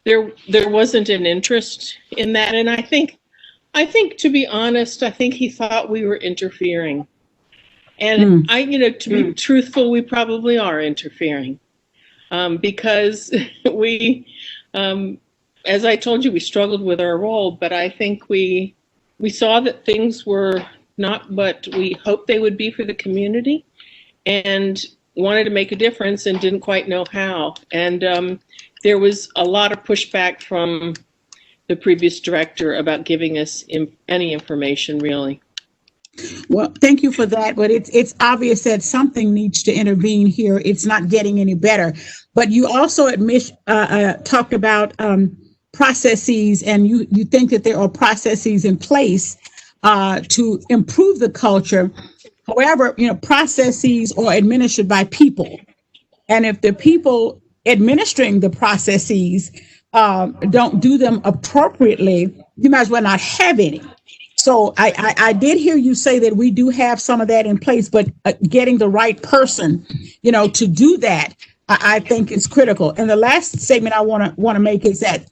Speaker 11: there wasn't an interest in that. And I think, to be honest, I think he thought we were interfering. And to be truthful, we probably are interfering because we, as I told you, we struggled with our role, but I think we saw that things were not what we hoped they would be for the community and wanted to make a difference and didn't quite know how. And there was a lot of pushback from the previous director about giving us any information, really.
Speaker 3: Well, thank you for that, but it's obvious that something needs to intervene here. It's not getting any better. But you also talked about processes, and you think that there are processes in place to improve the culture. However, processes are administered by people, and if the people administering the processes don't do them appropriately, you might as well not have any. So I did hear you say that we do have some of that in place, but getting the right person, to do that, I think is critical. And the last statement I want to make is that,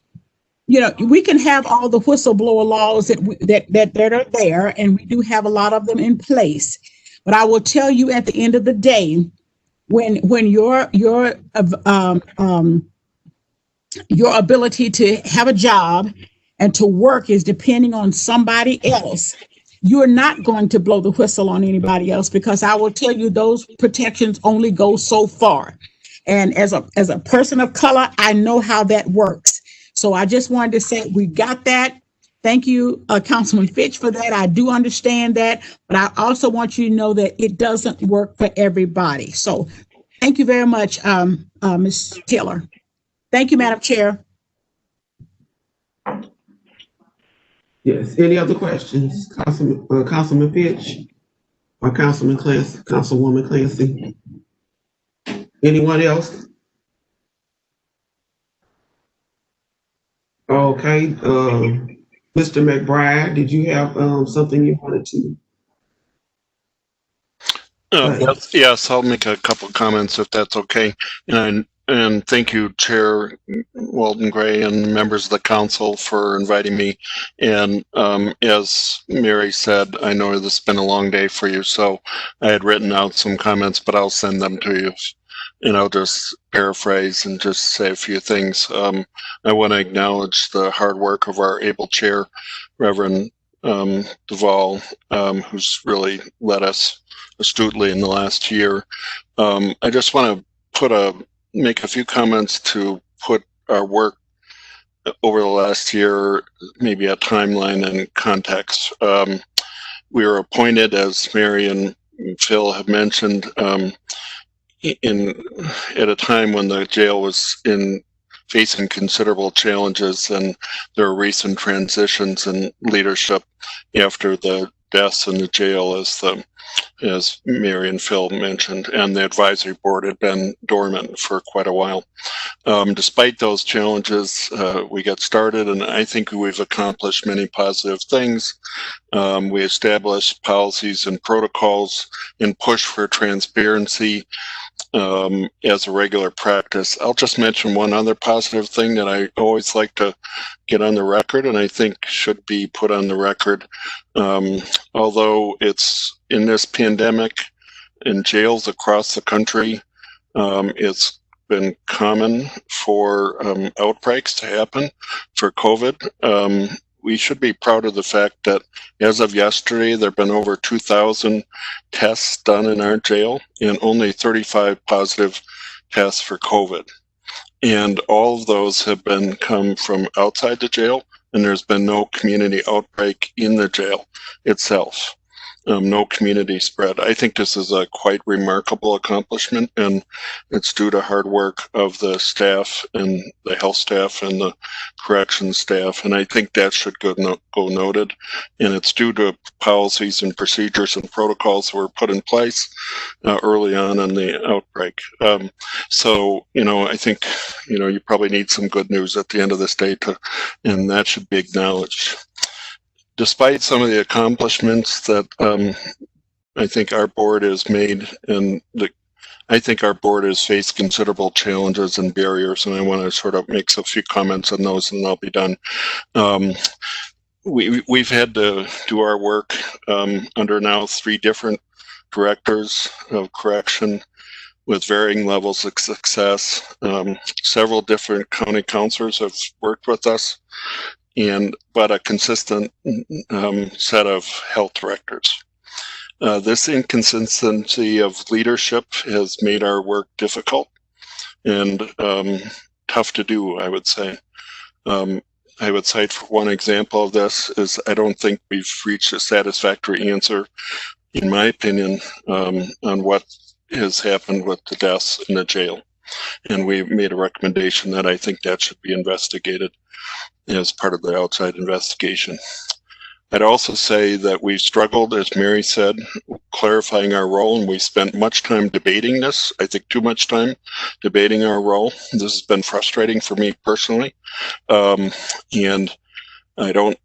Speaker 3: we can have all the whistleblower laws that are there, and we do have a lot of them in place. But I will tell you, at the end of the day, when your ability to have a job and to work is depending on somebody else, you're not going to blow the whistle on anybody else, because I will tell you those protections only go so far. And as a person of color, I know how that works. So I just wanted to say we got that. Thank you, Councilman Fitch, for that. I do understand that, but I also want you to know that it doesn't work for everybody. So thank you very much, Ms. Taylor. Thank you, Madam Chair.
Speaker 1: Yes, any other questions? Councilman Fitch or Councilman Clancy, Councilwoman Clancy? Anyone else? Okay, Mr. McBride, did you have something you wanted to?
Speaker 12: Yes, I'll make a couple comments if that's okay. And thank you, Chair Walden Gray and members of the council for inviting me. And as Mary said, I know this has been a long day for you, so I had written out some comments, but I'll send them to you. And I'll just paraphrase and just say a few things. I want to acknowledge the hard work of our able chair, Reverend Duvall, who's really led us astutely in the last year. I just want to make a few comments to put our work over the last year, maybe a timeline and context. We were appointed, as Mary and Phil have mentioned, at a time when the jail was facing considerable challenges, and there were recent transitions in leadership after the deaths in the jail, as Mary and Phil mentioned, and the advisory board had been dormant for quite a while. Despite those challenges, we got started, and I think we've accomplished many positive things. We established policies and protocols and pushed for transparency as a regular practice. I'll just mention one other positive thing that I always like to get on the record, and I think should be put on the record. Although it's in this pandemic in jails across the country, it's been common for outbreaks to happen for COVID. We should be proud of the fact that as of yesterday, there have been over 2,000 tests done in our jail and only 35 positive tests for COVID. And all of those have come from outside the jail, and there's been no community outbreak in the jail itself. no community spread. I think this is a quite remarkable accomplishment, and it's due to hard work of the staff and the health staff and the corrections staff, and I think that should go noted. And it's due to policies and procedures and protocols that were put in place early on in the outbreak. So, I think, you probably need some good news at the end of this day, and that should be acknowledged. Despite some of the accomplishments that I think our board has made, and I think our board has faced considerable challenges and barriers, and I want to sort of make a few comments on those, and I'll be done. We've had to do our work under now 3 different directors of correction with varying levels of success. Several different county counselors have worked with us, but a consistent set of health directors. This inconsistency of leadership has made our work difficult and tough to do, I would say. I would cite for one example of this is I don't think we've reached a satisfactory answer, in my opinion, on what has happened with the deaths in the jail. And we made a recommendation that I think that should be investigated as part of the outside investigation. I'd also say that we struggled, as Mary said, clarifying our role, and we spent much time debating this. I think too much time debating our role. This has been frustrating for me personally. And I don't,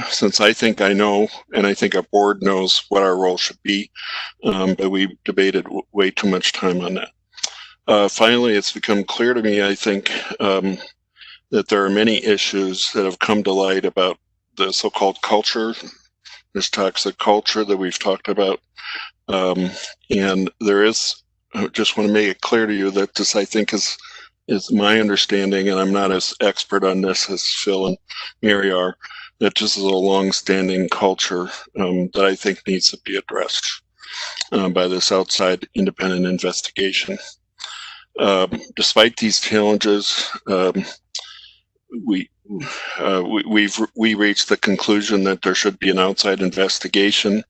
Speaker 12: since I think I know, and I think our board knows what our role should be, but we debated way too much time on that. Finally, it's become clear to me, I think, that there are many issues that have come to light about the so-called culture, this toxic culture that we've talked about. And there is, I just want to make it clear to you that this, I think, is my understanding, and I'm not as expert on this as Phil and Mary are, that this is a long-standing culture that I think needs to be addressed by this outside independent investigation. Despite these challenges, we reached the conclusion that there should be an outside investigation.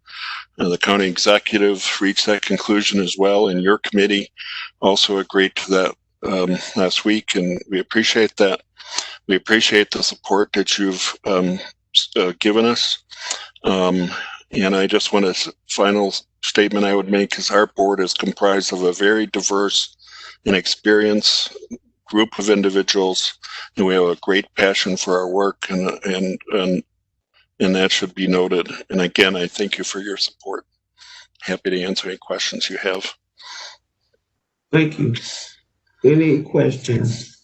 Speaker 12: The county executive reached that conclusion as well, and your committee also agreed to that last week, and we appreciate that. We appreciate the support that you've given us. And I just want a final statement I would make is our board is comprised of a very diverse and experienced group of individuals, and we have a great passion for our work, and that should be noted. And again, I thank you for your support. Happy to answer any questions you have.
Speaker 1: Thank you. Any questions?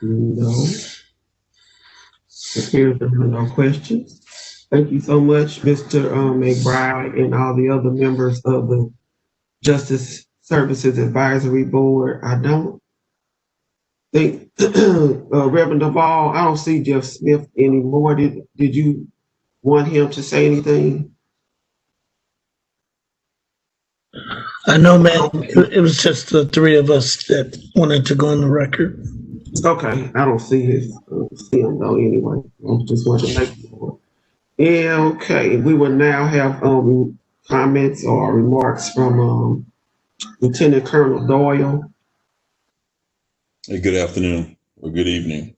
Speaker 1: No. Appears there are no questions. Thank you so much, Mr. McBride, and all the other members of the Justice Services Advisory Board. I don't think Reverend Duvall, I don't see Jeff Smith anymore. Did you want him to say anything?
Speaker 5: No, ma'am. It was just the 3 of us that wanted to go on the record.
Speaker 1: Okay, I don't see him though anyway. I just wanted to make sure. Yeah, okay. We will now have comments or remarks from Lieutenant Colonel Doyle.
Speaker 13: Hey, good afternoon or good evening.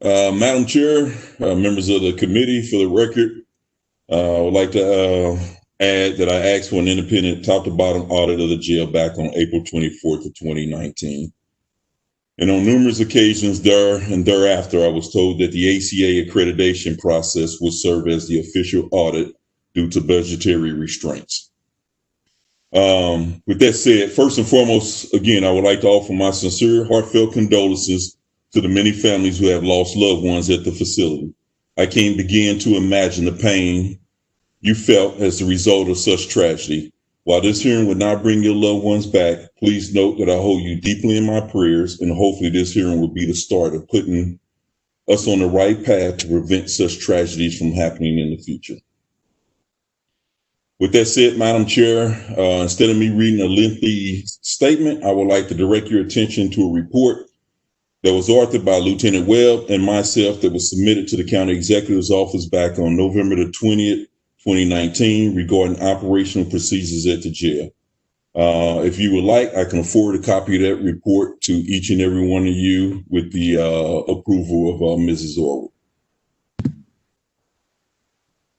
Speaker 13: Madam Chair, members of the committee, for the record, I would like to add that I asked for an independent top to bottom audit of the jail back on April 24th of 2019. And on numerous occasions there and thereafter, I was told that the ACA accreditation process would serve as the official audit due to budgetary restraints. With that said, first and foremost, again, I would like to offer my sincere, heartfelt condolences to the many families who have lost loved ones at the facility. I can't begin to imagine the pain you felt as a result of such tragedy. While this hearing would not bring your loved ones back, please note that I hold you deeply in my prayers, and hopefully this hearing will be the start of putting us on the right path to prevent such tragedies from happening in the future. With that said, Madam Chair, instead of me reading a lengthy statement, I would like to direct your attention to a report that was authored by Lieutenant Webb and myself that was submitted to the County Executive's Office back on November the 20th, 2019 regarding operational procedures at the jail. If you would like, I can forward a copy of that report to each and every one of you with the approval of Mrs. Orwood.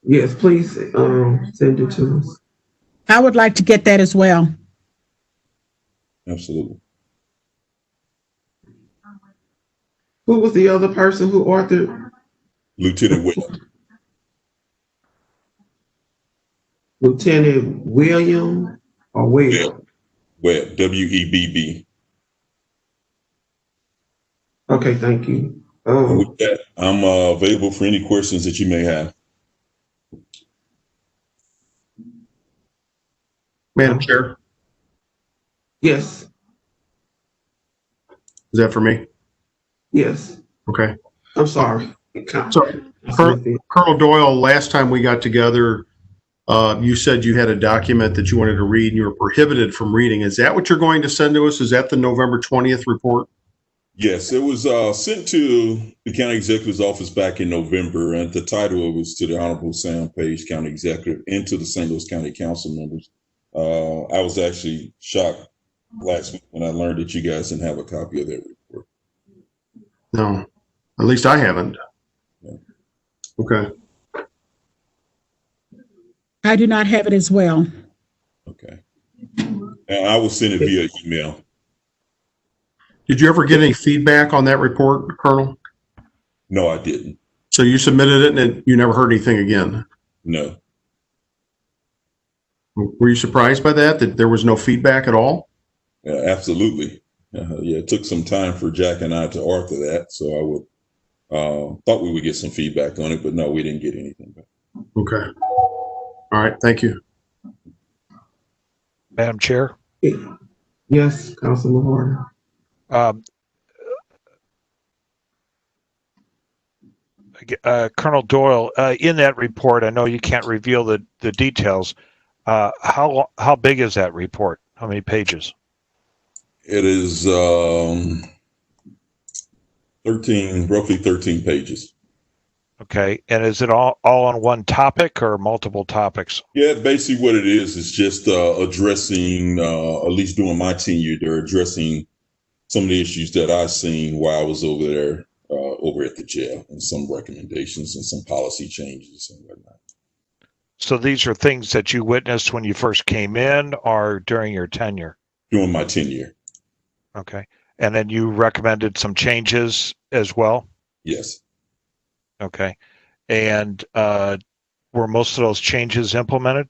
Speaker 1: Yes, please send it to us.
Speaker 3: I would like to get that as well.
Speaker 13: Absolutely.
Speaker 1: Who was the other person who authored?
Speaker 13: Lieutenant Webb.
Speaker 1: Lieutenant William or Webb?
Speaker 13: Webb, W-E-B-B.
Speaker 1: Okay, thank you.
Speaker 13: With that, I'm available for any questions that you may have.
Speaker 7: Madam Chair,
Speaker 1: Yes,
Speaker 7: is that for me?
Speaker 1: yes.
Speaker 7: Okay.
Speaker 1: I'm sorry.
Speaker 7: So, Colonel Doyle, last time we got together, you said you had a document that you wanted to read and you were prohibited from reading. Is that what you're going to send to us? Is that the November 20th report?
Speaker 13: Yes, it was sent to the County Executive's Office back in November, and the title was to the Honorable Sam Page, County Executive, and to the St. Louis County Council members. I was actually shocked last week when I learned that you guys didn't have a copy of that report.
Speaker 7: No, at least I haven't.
Speaker 13: Yeah.
Speaker 7: Okay.
Speaker 3: I do not have it as well.
Speaker 13: Okay. And I will send it via email.
Speaker 7: Did you ever get any feedback on that report, Colonel?
Speaker 13: No, I didn't.
Speaker 7: So you submitted it and you never heard anything again?
Speaker 13: No.
Speaker 7: Were you surprised by that there was no feedback at all?
Speaker 13: Absolutely. Yeah, it took some time for Jack and I to author that, so I would thought we would get some feedback on it, but no, we didn't get anything back.
Speaker 7: Okay. All right. Thank you.
Speaker 9: Madam Chair.
Speaker 1: Yes, Councilman Horner.
Speaker 9: Colonel Doyle, in that report, I know you can't reveal the details. How big is that report? How many pages?
Speaker 13: It is roughly 13 pages.
Speaker 9: Okay, and is it all on one topic or multiple topics?
Speaker 13: Yeah, basically what it is just addressing, at least during my tenure, they're addressing some of the issues that I seen while I was over there, over at the jail, and some recommendations and some policy changes and whatnot.
Speaker 9: So these are things that you witnessed when you first came in or during your tenure?
Speaker 13: During my tenure.
Speaker 9: Okay. And then you recommended some changes as well?
Speaker 13: Yes.
Speaker 9: Okay. And were most of those changes implemented?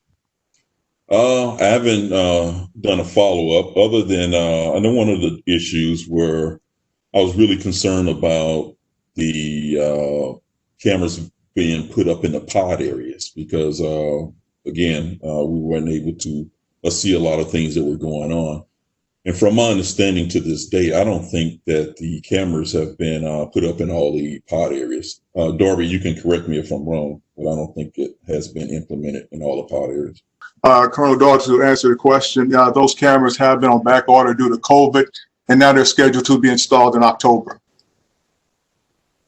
Speaker 13: I haven't done a follow-up other than I know one of the issues where I was really concerned about the cameras being put up in the pod areas because, again, we weren't able to see a lot of things that were going on. And from my understanding to this day, I don't think that the cameras have been put up in all the pod areas. Darby, you can correct me if I'm wrong, but I don't think it has been implemented in all the pod areas.
Speaker 10: Colonel Doyle, to answer the question, those cameras have been on back order due to COVID, and now they're scheduled to be installed in October.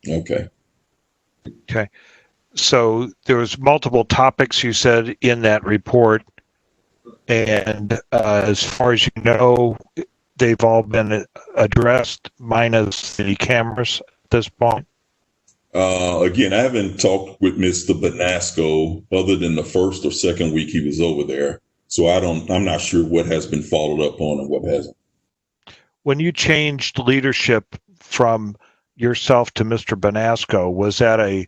Speaker 13: Okay.
Speaker 9: Okay. So there was multiple topics you said in that report, and as far as you know, they've all been addressed minus the cameras at this point?
Speaker 13: Again, I haven't talked with Mr. Benasco other than the first or second week he was over there. So I'm not sure what has been followed up on and what hasn't.
Speaker 9: When you changed leadership from yourself to Mr. Benasco, was that a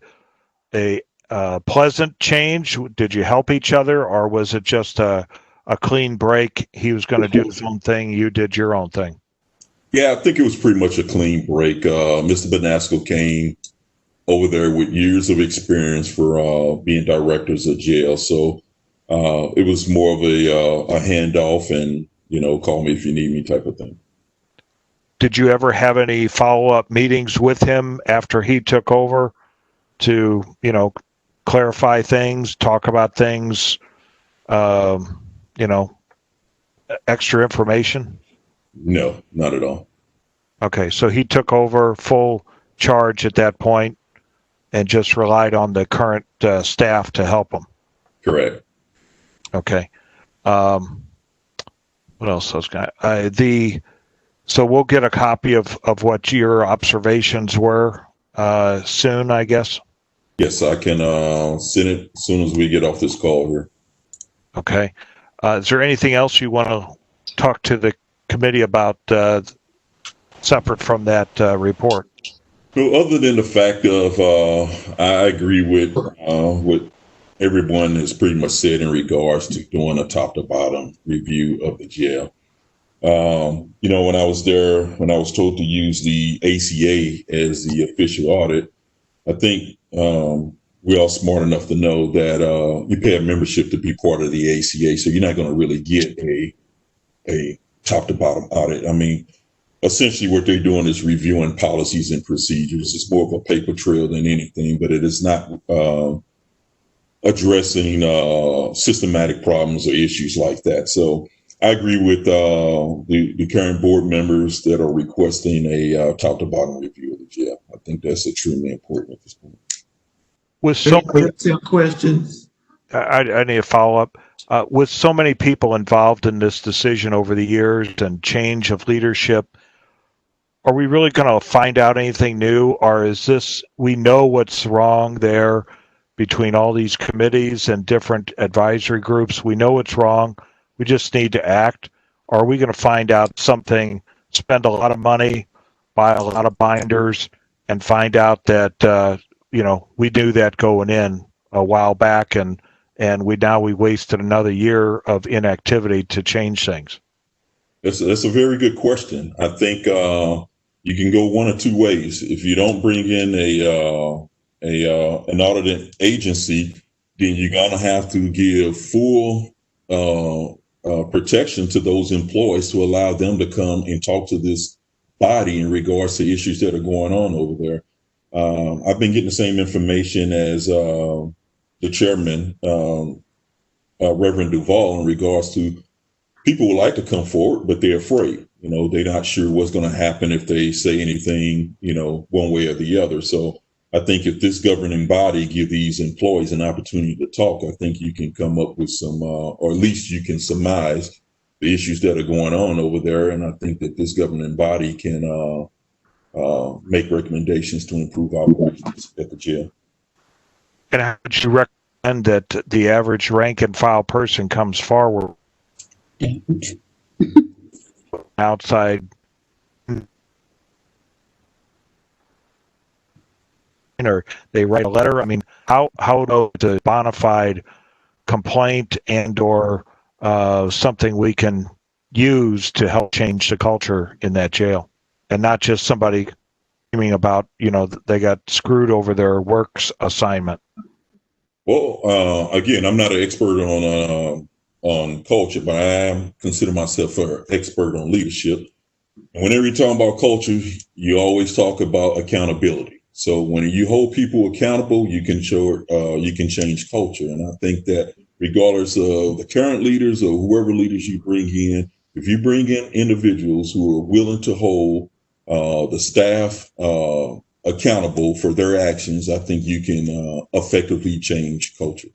Speaker 9: pleasant change? Did you help each other, or was it just a clean break? He was going to do his own thing, you did your own thing.
Speaker 13: Yeah, I think it was pretty much a clean break. Mr. Benasco came over there with years of experience for being directors of jail. So it was more of a handoff and, call me if you need me type of thing.
Speaker 9: Did you ever have any follow-up meetings with him after he took over to, clarify things, talk about things, extra information?
Speaker 13: No, not at all.
Speaker 9: Okay, so he took over full charge at that point and just relied on the current staff to help him.
Speaker 13: Correct.
Speaker 9: Okay. What else was so we'll get a copy of what your observations were soon, I guess.
Speaker 13: Yes, I can send it as soon as we get off this call here.
Speaker 9: Okay. Is there anything else you want to talk to the committee about separate from that report?
Speaker 13: So other than the fact of I agree with what everyone has pretty much said in regards to doing a top to bottom review of the jail. When I was there, when I was told to use the ACA as the official audit, I think we're all smart enough to know that you pay a membership to be part of the ACA, so you're not going to really get a top to bottom audit. I mean, essentially what they're doing is reviewing policies and procedures. It's more of a paper trail than anything, but it is not addressing systematic problems or issues like that. So I agree with the current board members that are requesting a top to bottom review of the jail. I think that's extremely important at this point.
Speaker 9: With so many
Speaker 1: questions,
Speaker 9: I need a follow up. With so many people involved in this decision over the years and change of leadership, are we really going to find out anything new, or is this, we know what's wrong there between all these committees and different advisory groups? We know what's wrong. We just need to act. Or are we going to find out something, spend a lot of money, buy a lot of binders, and find out that we knew that going in a while back, and we wasted another year of inactivity to change things?
Speaker 13: That's a very good question. I think you can go one of two ways. If you don't bring in an auditing agency, then you're going to have to give full protection to those employees to allow them to come and talk to this body in regards to issues that are going on over there. I've been getting the same information as the chairman, Reverend Duval, in regards to people would like to come forward, but they're afraid. They're not sure what's going to happen if they say anything, one way or the other. So I think if this governing body give these employees an opportunity to talk, I think you can come up with some, or at least you can surmise the issues that are going on over there. And I think that this governing body can make recommendations to improve operations at the jail.
Speaker 9: And how would you recommend that the average rank and file person comes forward outside, or they write a letter? I mean, how to a bona fide complaint and or something we can use to help change the culture in that jail, and not just somebody screaming about they got screwed over their works assignment.
Speaker 13: Well, again, I'm not an expert on culture, but I consider myself an expert on leadership. And whenever you're talking about culture, you always talk about accountability. So when you hold people accountable, you can change culture. And I think that regardless of the current leaders or whoever leaders you bring in, if you bring in individuals who are willing to hold the staff accountable for their actions, I think you can effectively change culture.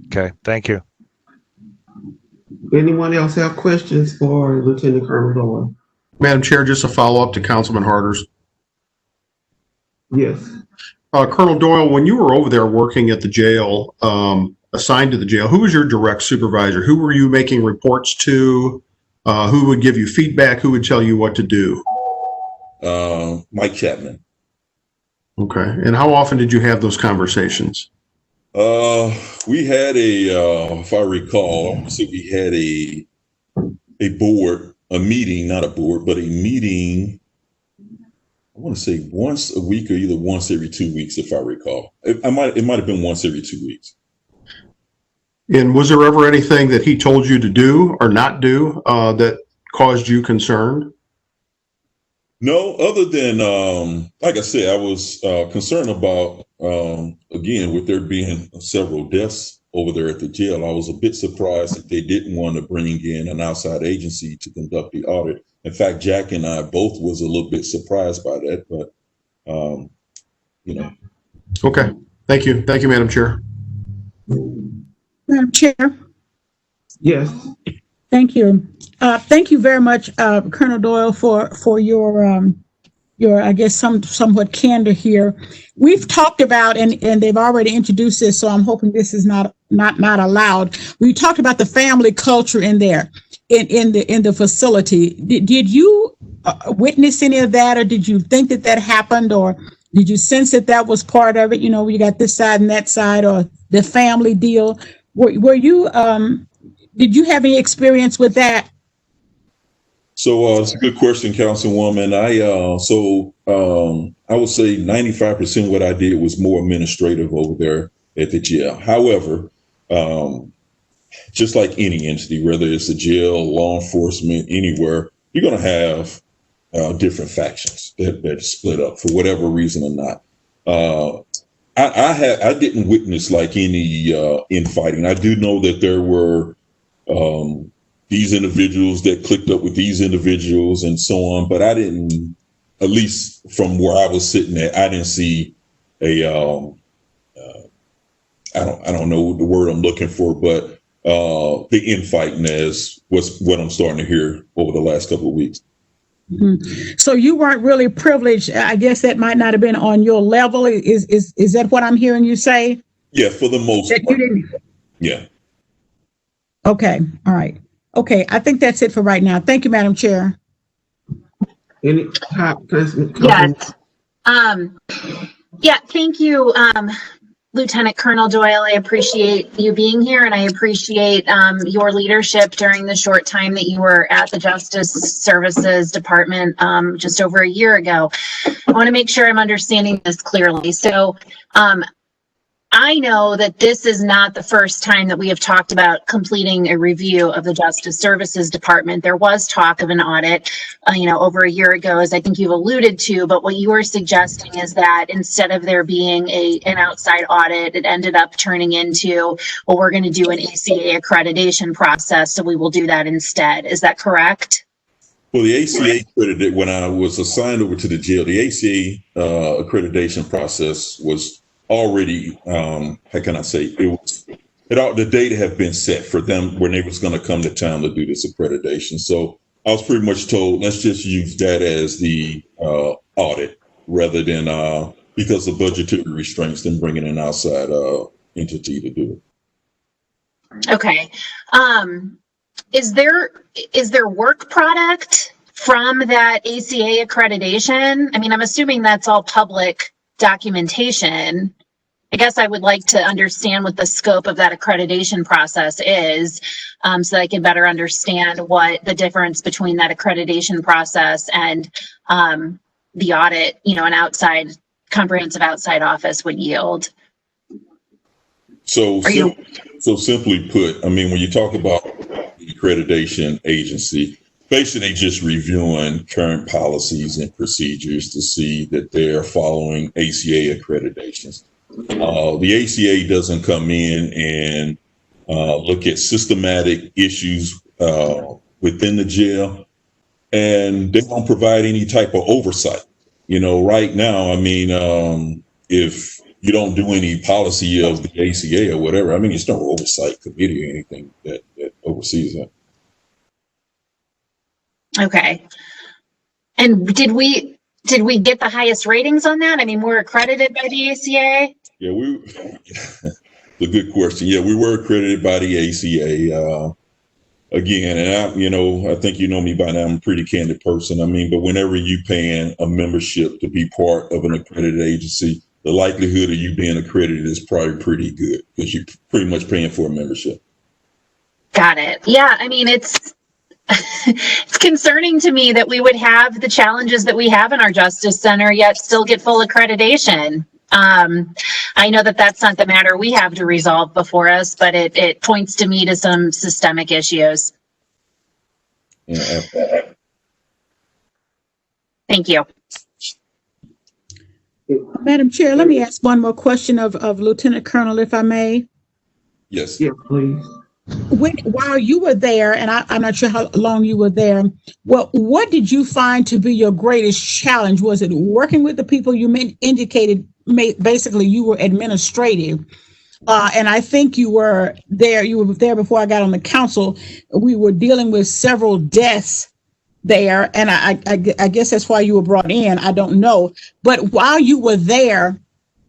Speaker 9: Okay, thank you.
Speaker 1: Anyone else have questions for Lieutenant Colonel Doyle?
Speaker 7: Madam Chair, just a follow-up to Councilman Harder's.
Speaker 1: Yes.
Speaker 7: Colonel Doyle, when you were over there working at the jail, assigned to the jail, who was your direct supervisor? Who were you making reports to? Who would give you feedback? Who would tell you what to do?
Speaker 13: Mike Chapman.
Speaker 7: Okay. And how often did you have those conversations?
Speaker 13: We had if I recall, we had a meeting, not a board, but a meeting, I want to say once a week or either once every 2 weeks, if I recall. It might have been once every 2 weeks.
Speaker 7: And was there ever anything that he told you to do or not do that caused you concern?
Speaker 13: No, other than, like I said, I was concerned about, again, with there being several deaths over there at the jail. I was a bit surprised that they didn't want to bring in an outside agency to conduct the audit. In fact, Jack and I both was a little bit surprised by that, but, you know.
Speaker 7: Okay. Thank you. Thank you, Madam Chair.
Speaker 3: Madam Chair,
Speaker 1: Yes.
Speaker 3: thank you. Thank you very much, Colonel Doyle, for your I guess, somewhat candor here. We've talked about, and they've already introduced this, so I'm hoping this is not allowed. We talked about the family culture in there, in the facility. Did you witness any of that, or did you think that happened, or did you sense that was part of it? You know, you got this side and that side, or the family deal. Were you? Did you have any experience with that?
Speaker 13: So it's a good question, Councilwoman. I would say 95% of what I did was more administrative over there at the jail. However, just like any entity, whether it's a jail, law enforcement, anywhere, you're going to have different factions that split up for whatever reason or not. I didn't witness like any infighting. I do know that there were these individuals that clicked up with these individuals and so on, but I didn't, at least from where I was sitting at, I didn't see I don't know the word I'm looking for, but the infighting is what I'm starting to hear over the last couple of weeks.
Speaker 3: Mm-hmm. So you weren't really privileged. I guess that might not have been on your level. Is that what I'm hearing you say?
Speaker 13: Yeah, for the most part. Yeah.
Speaker 3: Okay. All right. Okay. I think that's it for right now. Thank you, Madam Chair.
Speaker 1: Any
Speaker 6: Yes. Yeah, thank you, Lieutenant Colonel Doyle. I appreciate you being here, and I appreciate your leadership during the short time that you were at the Justice Services Department just over a year ago. I want to make sure I'm understanding this clearly. So I know that this is not the first time that we have talked about completing a review of the Justice Services Department. There was talk of an audit, over a year ago, as I think you've alluded to, but what you were suggesting is that instead of there being an outside audit, it ended up turning into, well, we're going to do an ACA accreditation process, so we will do that instead. Is that correct?
Speaker 13: Well, the ACA accredited, when I was assigned over to the jail, the ACA accreditation process was already, how can I say, the data had been set for them when they was going to come to town to do this accreditation. So I was pretty much told, let's just use that as the audit rather than because of budgetary restraints than bringing an outside entity to do it.
Speaker 6: Okay. Is there work product from that ACA accreditation? I mean, I'm assuming that's all public documentation. I guess I would like to understand what the scope of that accreditation process is, so that I can better understand what the difference between that accreditation process and the audit, an comprehensive outside office would yield.
Speaker 13: So simply put, I mean, when you talk about the accreditation agency, basically just reviewing current policies and procedures to see that they're following ACA accreditations. The ACA doesn't come in and look at systematic issues within the jail, and they don't provide any type of oversight. Right now, I mean, if you don't do any policy of the ACA or whatever, I mean, it's no oversight committee or anything that oversees that.
Speaker 6: Okay. And did we get the highest ratings on that? I mean, we're accredited by the ACA?
Speaker 13: Yeah, a good question. Yeah, we were accredited by the ACA. Again, and I think you know me by now, I'm a pretty candid person. I mean, but whenever you paying a membership to be part of an accredited agency, the likelihood of you being accredited is probably pretty good because you're pretty much paying for a membership. Got it.
Speaker 6: Yeah, I mean, it's concerning to me that we would have the challenges that we have in our Justice Center, yet still get full accreditation. I know that that's not the matter we have to resolve before us, but it points to me to some systemic issues.
Speaker 13: Yeah.
Speaker 6: Thank you.
Speaker 3: Madam Chair, let me ask one more question of Lieutenant Colonel, if I may.
Speaker 13: Yes.
Speaker 1: Yeah, please.
Speaker 3: while you were there, and I'm not sure how long you were there, what did you find to be your greatest challenge? Was it working with the people? You indicated basically you were administrative. And I think you were there before I got on the council. We were dealing with several deaths there, and I guess that's why you were brought in. I don't know. But while you were there,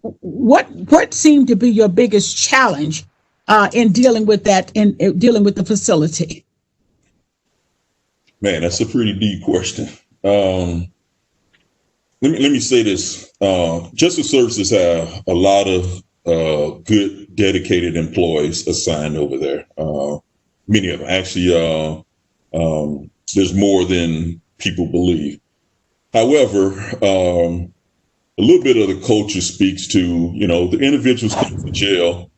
Speaker 3: what seemed to be your biggest challenge in dealing with that, in dealing with the facility?
Speaker 13: Man, that's a pretty deep question. Let me say this. Justice Services have a lot of good, dedicated employees assigned over there. Many of them. Actually, there's more than people believe. However, a little bit of the culture speaks to, the individuals come to jail,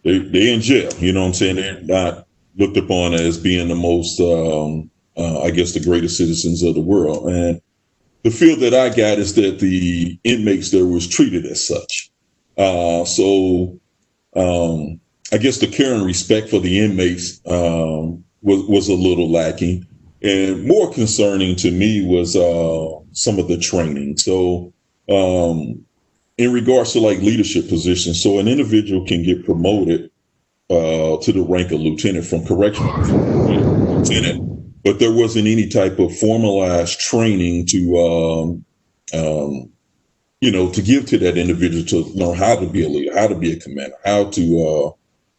Speaker 13: they're in jail, you know what I'm saying? They're not looked upon as being the most, I guess, the greatest citizens of the world. And the feel that I got is that the inmates there was treated as such. So I guess the care and respect for the inmates was a little lacking. And more concerning to me was some of the training. So in regards to like leadership positions, so an individual can get promoted to the rank of lieutenant from correctional lieutenant, but there wasn't any type of formalized training to to give to that individual to learn how to be a leader, how to be a commander, how to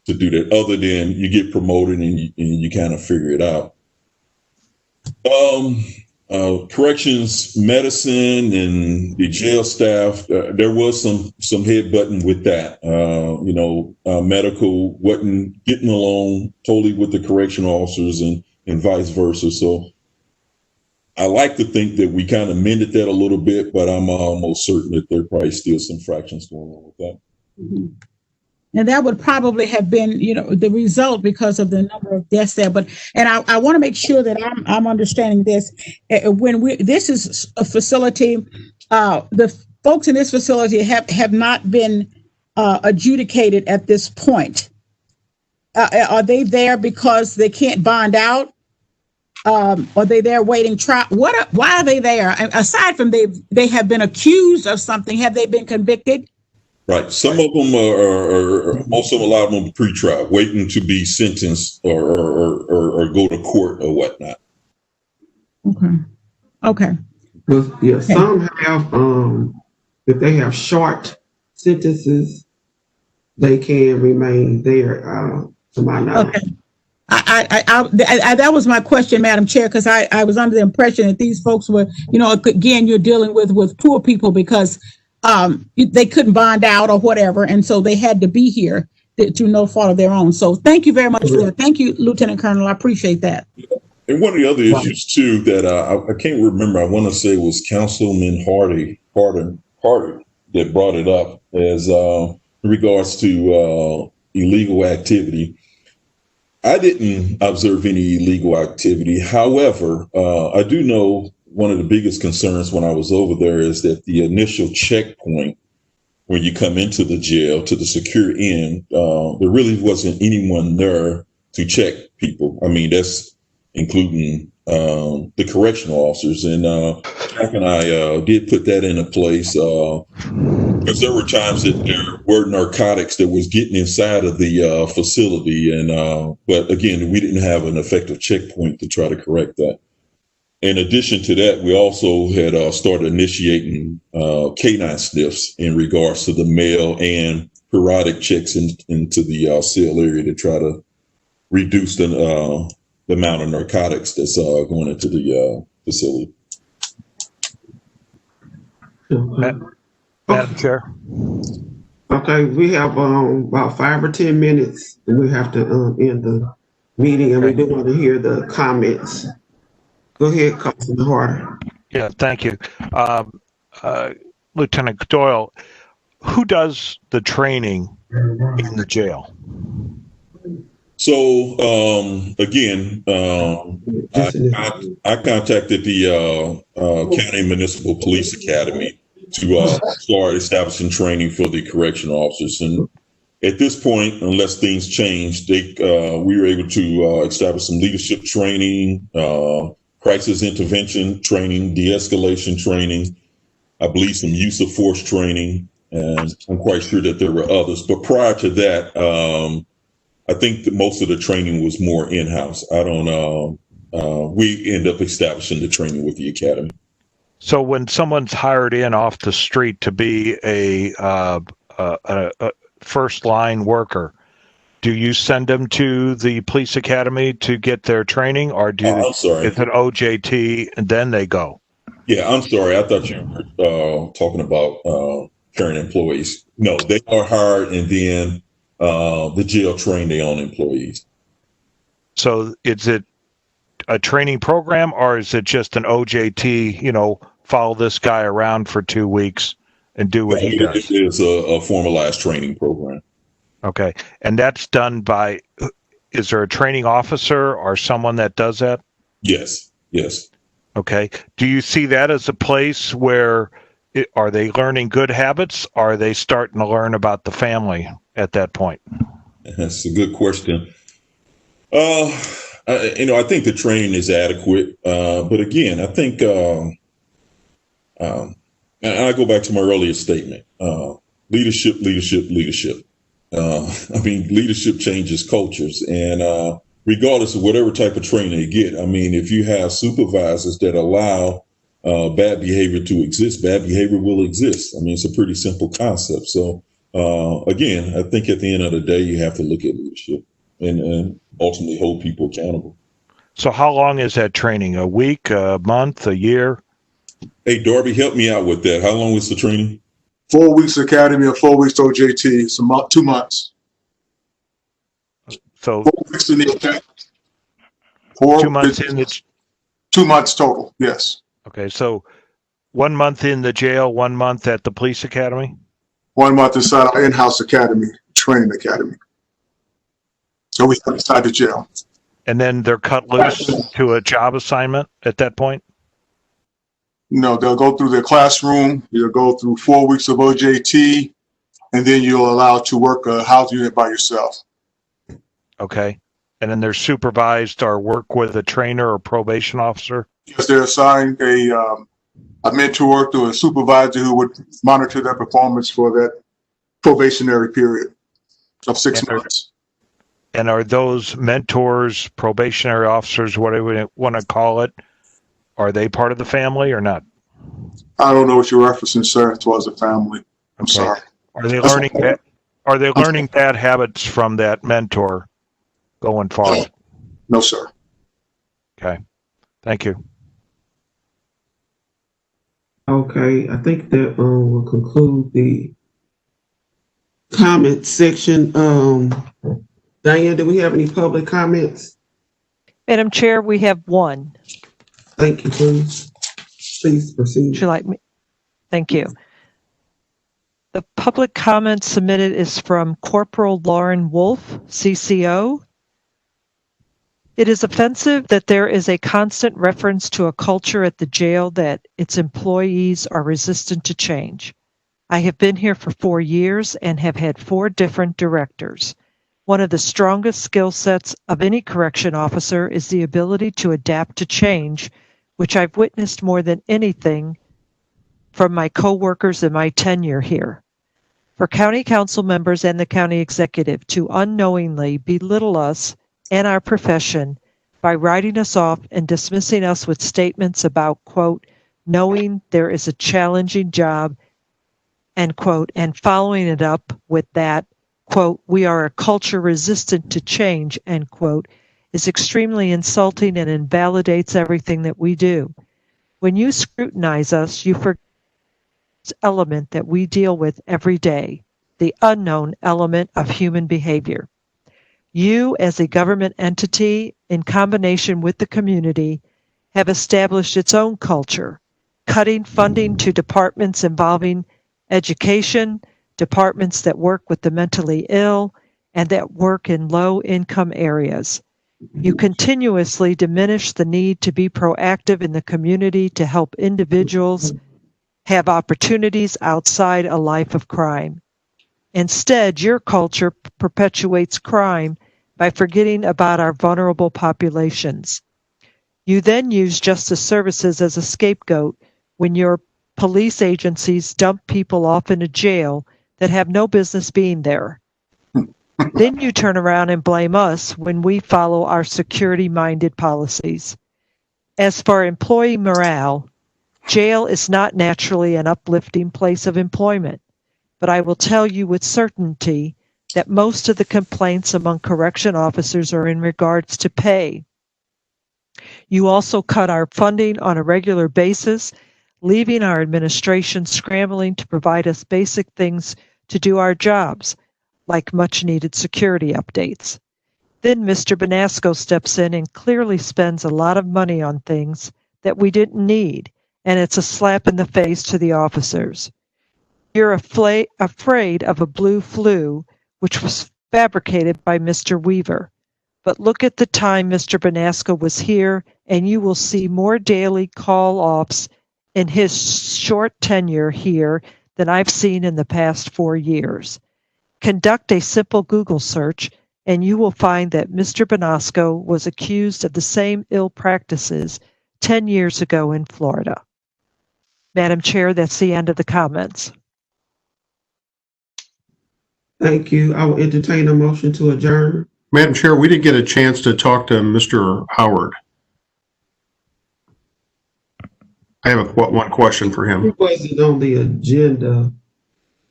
Speaker 13: do that, other than you get promoted and you kind of figure it out. Corrections medicine and the jail staff, there was some headbutting with that. Medical wasn't getting along totally with the correctional officers and vice versa. So I like to think that we kind of mended that a little bit, but I'm almost certain that there are probably still some fractions going on with that.
Speaker 3: Mm-hmm. And that would probably have been, the result because of the number of deaths there. And I want to make sure that I'm understanding this. This is a facility, the folks in this facility have not been adjudicated at this point. Are they there because they can't bond out? Are they there waiting trial? Why are they there? Aside from they have been accused of something, have they been convicted?
Speaker 13: Right. Some of them are also a lot of them pre-trial, waiting to be sentenced or go to court or whatnot.
Speaker 3: Okay.
Speaker 1: Well, yeah, some have, if they have short sentences, they can remain there, to my knowledge.
Speaker 3: Okay. I that was my question, Madam Chair, because I was under the impression that these folks were, again, you're dealing with poor people because they couldn't bond out or whatever, and so they had to be here through no fault of their own. So thank you very much for that. Thank you, Lieutenant Colonel. I appreciate that.
Speaker 13: And one of the other issues too that I can't remember, I want to say it was Councilman Harder that brought it up as in regards to illegal activity. I didn't observe any illegal activity. However, I do know one of the biggest concerns when I was over there is that the initial checkpoint when you come into the jail to the secure end, there really wasn't anyone there to check people. I mean, that's including the correctional officers. And Jack and I did put that into place because there were times that there were narcotics that was getting inside of the facility. And but again, we didn't have an effective checkpoint to try to correct that. In addition to that, we also had started initiating canine sniffs in regards to the mail and periodic checks into the cell area to try to reduce the amount of narcotics that's going into the facility.
Speaker 9: Madam Chair.
Speaker 1: Okay, we have about 5 or 10 minutes, and we have to end the meeting, and we do want to hear the comments. Go ahead, Councilman Harder.
Speaker 9: Yeah, thank you. Lieutenant Doyle, who does the training in the jail?
Speaker 13: So, again, I contacted the County Municipal Police Academy to start establishing training for the correctional officers. And At this point, unless things change, we were able to establish some leadership training, crisis intervention training, de-escalation training, I believe some use of force training, and I'm quite sure that there were others. But prior to that, I think that most of the training was more in-house. I don't know. We end up establishing the training with the academy.
Speaker 9: So when someone's hired in off the street to be a first line worker, do you send them to the police academy to get their training, or
Speaker 13: I'm sorry.
Speaker 9: is it OJT and then they go?
Speaker 13: Yeah, I'm sorry. I thought you were talking about current employees. No, they are hired, and then the jail train their own employees.
Speaker 9: So is it a training program, or is it just an OJT, follow this guy around for 2 weeks and do what he does?
Speaker 13: It's a formalized training program.
Speaker 9: Okay. And that's done by, is there a training officer or someone that does that?
Speaker 13: Yes.
Speaker 9: Okay. Do you see that as a place where are they learning good habits? Or are they starting to learn about the family at that point?
Speaker 13: That's a good question. I think the training is adequate. But again, I think, and I go back to my earlier statement, leadership. Leadership changes cultures, and regardless of whatever type of training they get, if you have supervisors that allow bad behavior to exist, bad behavior will exist. It's a pretty simple concept. So again, I think at the end of the day, you have to look at leadership and ultimately hold people accountable.
Speaker 9: So how long is that training? A week, a month, a year?
Speaker 13: Hey, Darby, help me out with that. How long is the training?
Speaker 10: 4 weeks academy or 4 weeks OJT. It's 2 months.
Speaker 9: So
Speaker 10: 4 weeks in the academy.
Speaker 9: 2 months in the
Speaker 10: 2 months total. Yes.
Speaker 9: Okay, so 1 month in the jail, 1 month at the police academy?
Speaker 10: 1 month inside our in-house academy, training academy. So we have inside the jail.
Speaker 9: And then they're cut loose to a job assignment at that point?
Speaker 10: No, they'll go through their classroom. You'll go through 4 weeks of OJT, and then you're allowed to work a housing unit by yourself.
Speaker 9: Okay. And then they're supervised or work with a trainer or probation officer?
Speaker 10: Yes, they're assigned a mentor to a supervisor who would monitor their performance for that probationary period of 6 months.
Speaker 9: And are those mentors, probationary officers, whatever you want to call it, are they part of the family or not?
Speaker 10: I don't know what you're referencing, sir, towards the family. I'm sorry.
Speaker 9: Are they learning that? Are they learning bad habits from that mentor going forward?
Speaker 10: No, sir.
Speaker 9: Okay. Thank you.
Speaker 1: Okay, I think that will conclude the comment section. Diane, do we have any public comments?
Speaker 2: Madam Chair, we have one.
Speaker 1: Thank you, please. Please proceed.
Speaker 2: Would you like me? Thank you. The public comment submitted is from Corporal Lauren Wolf, CCO. It is offensive that there is a constant reference to a culture at the jail that its employees are resistant to change. I have been here for 4 years and have had 4 different directors. One of the strongest skill sets of any correction officer is the ability to adapt to change, which I've witnessed more than anything from my coworkers in my tenure here. For county council members and the county executive to unknowingly belittle us and our profession by writing us off and dismissing us with statements about, quote, knowing there is a challenging job, end quote, and following it up with that, quote, we are a culture resistant to change, end quote, is extremely insulting and invalidates everything that we do. When you scrutinize us, you forget this element that we deal with every day, the unknown element of human behavior. You, as a government entity, in combination with the community, have established its own culture, cutting funding to departments involving education, departments that work with the mentally ill, and that work in low-income areas. You continuously diminish the need to be proactive in the community to help individuals have opportunities outside a life of crime. Instead, your culture perpetuates crime by forgetting about our vulnerable populations. You then use justice services as a scapegoat when your police agencies dump people off in a jail that have no business being there. Then you turn around and blame us when we follow our security-minded policies. As for employee morale, jail is not naturally an uplifting place of employment, but I will tell you with certainty that most of the complaints among correction officers are in regards to pay. You also cut our funding on a regular basis, leaving our administration scrambling to provide us basic things to do our jobs, like much-needed security updates. Then Mr. Bonasco steps in and clearly spends a lot of money on things that we didn't need, and it's a slap in the face to the officers. You're afraid of a blue flu, which was fabricated by Mr. Weaver. But look at the time Mr. Bonasco was here, and you will see more daily call-offs in his short tenure here than I've seen in the past 4 years. Conduct a simple Google search, and you will find that Mr. Bonasco was accused of the same ill practices 10 years ago in Florida. Madam Chair, that's the end of the comments.
Speaker 1: Thank you. I will entertain a motion to adjourn.
Speaker 7: Madam Chair, we didn't get a chance to talk to Mr. Howard. I have one question for
Speaker 1: He
Speaker 7: him.
Speaker 1: wasn't on the agenda.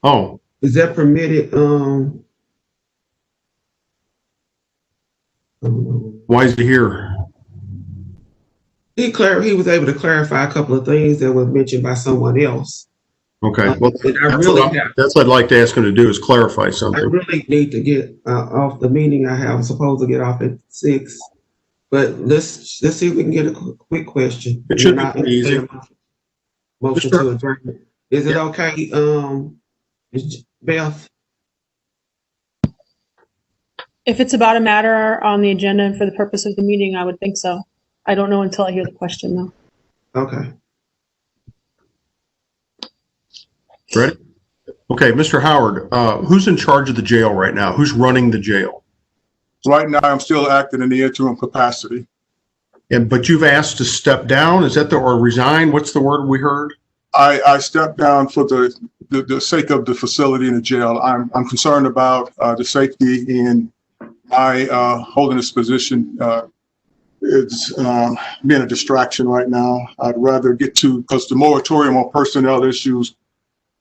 Speaker 7: Oh,
Speaker 1: Is that permitted?
Speaker 7: why is he here?
Speaker 1: He was able to clarify a couple of things that were mentioned by someone else.
Speaker 7: Okay, well,
Speaker 1: And I really
Speaker 7: that's what I'd like to ask him to do is clarify
Speaker 1: I
Speaker 7: something.
Speaker 1: really need to get off the meeting I have. I'm supposed to get off at 6. But let's see if we can get a quick question.
Speaker 7: It should be
Speaker 1: And I'll
Speaker 7: pretty easy.
Speaker 1: entertain a motion to adjourn. Is it okay, Beth?
Speaker 4: If it's about a matter on the agenda for the purpose of the meeting, I would think so. I don't know until I hear the question, though.
Speaker 1: Okay.
Speaker 7: Ready? Okay, Mr. Howard, who's in charge of the jail right now? Who's running the jail?
Speaker 10: Right now, I'm still acting in the interim capacity.
Speaker 7: But you've asked to step down, is that or resign? What's the word we heard?
Speaker 10: I stepped down for the sake of the facility in the jail. I'm concerned about the safety in my holding this position. It's being a distraction right now. I'd rather get to, because the moratorium on personnel issues,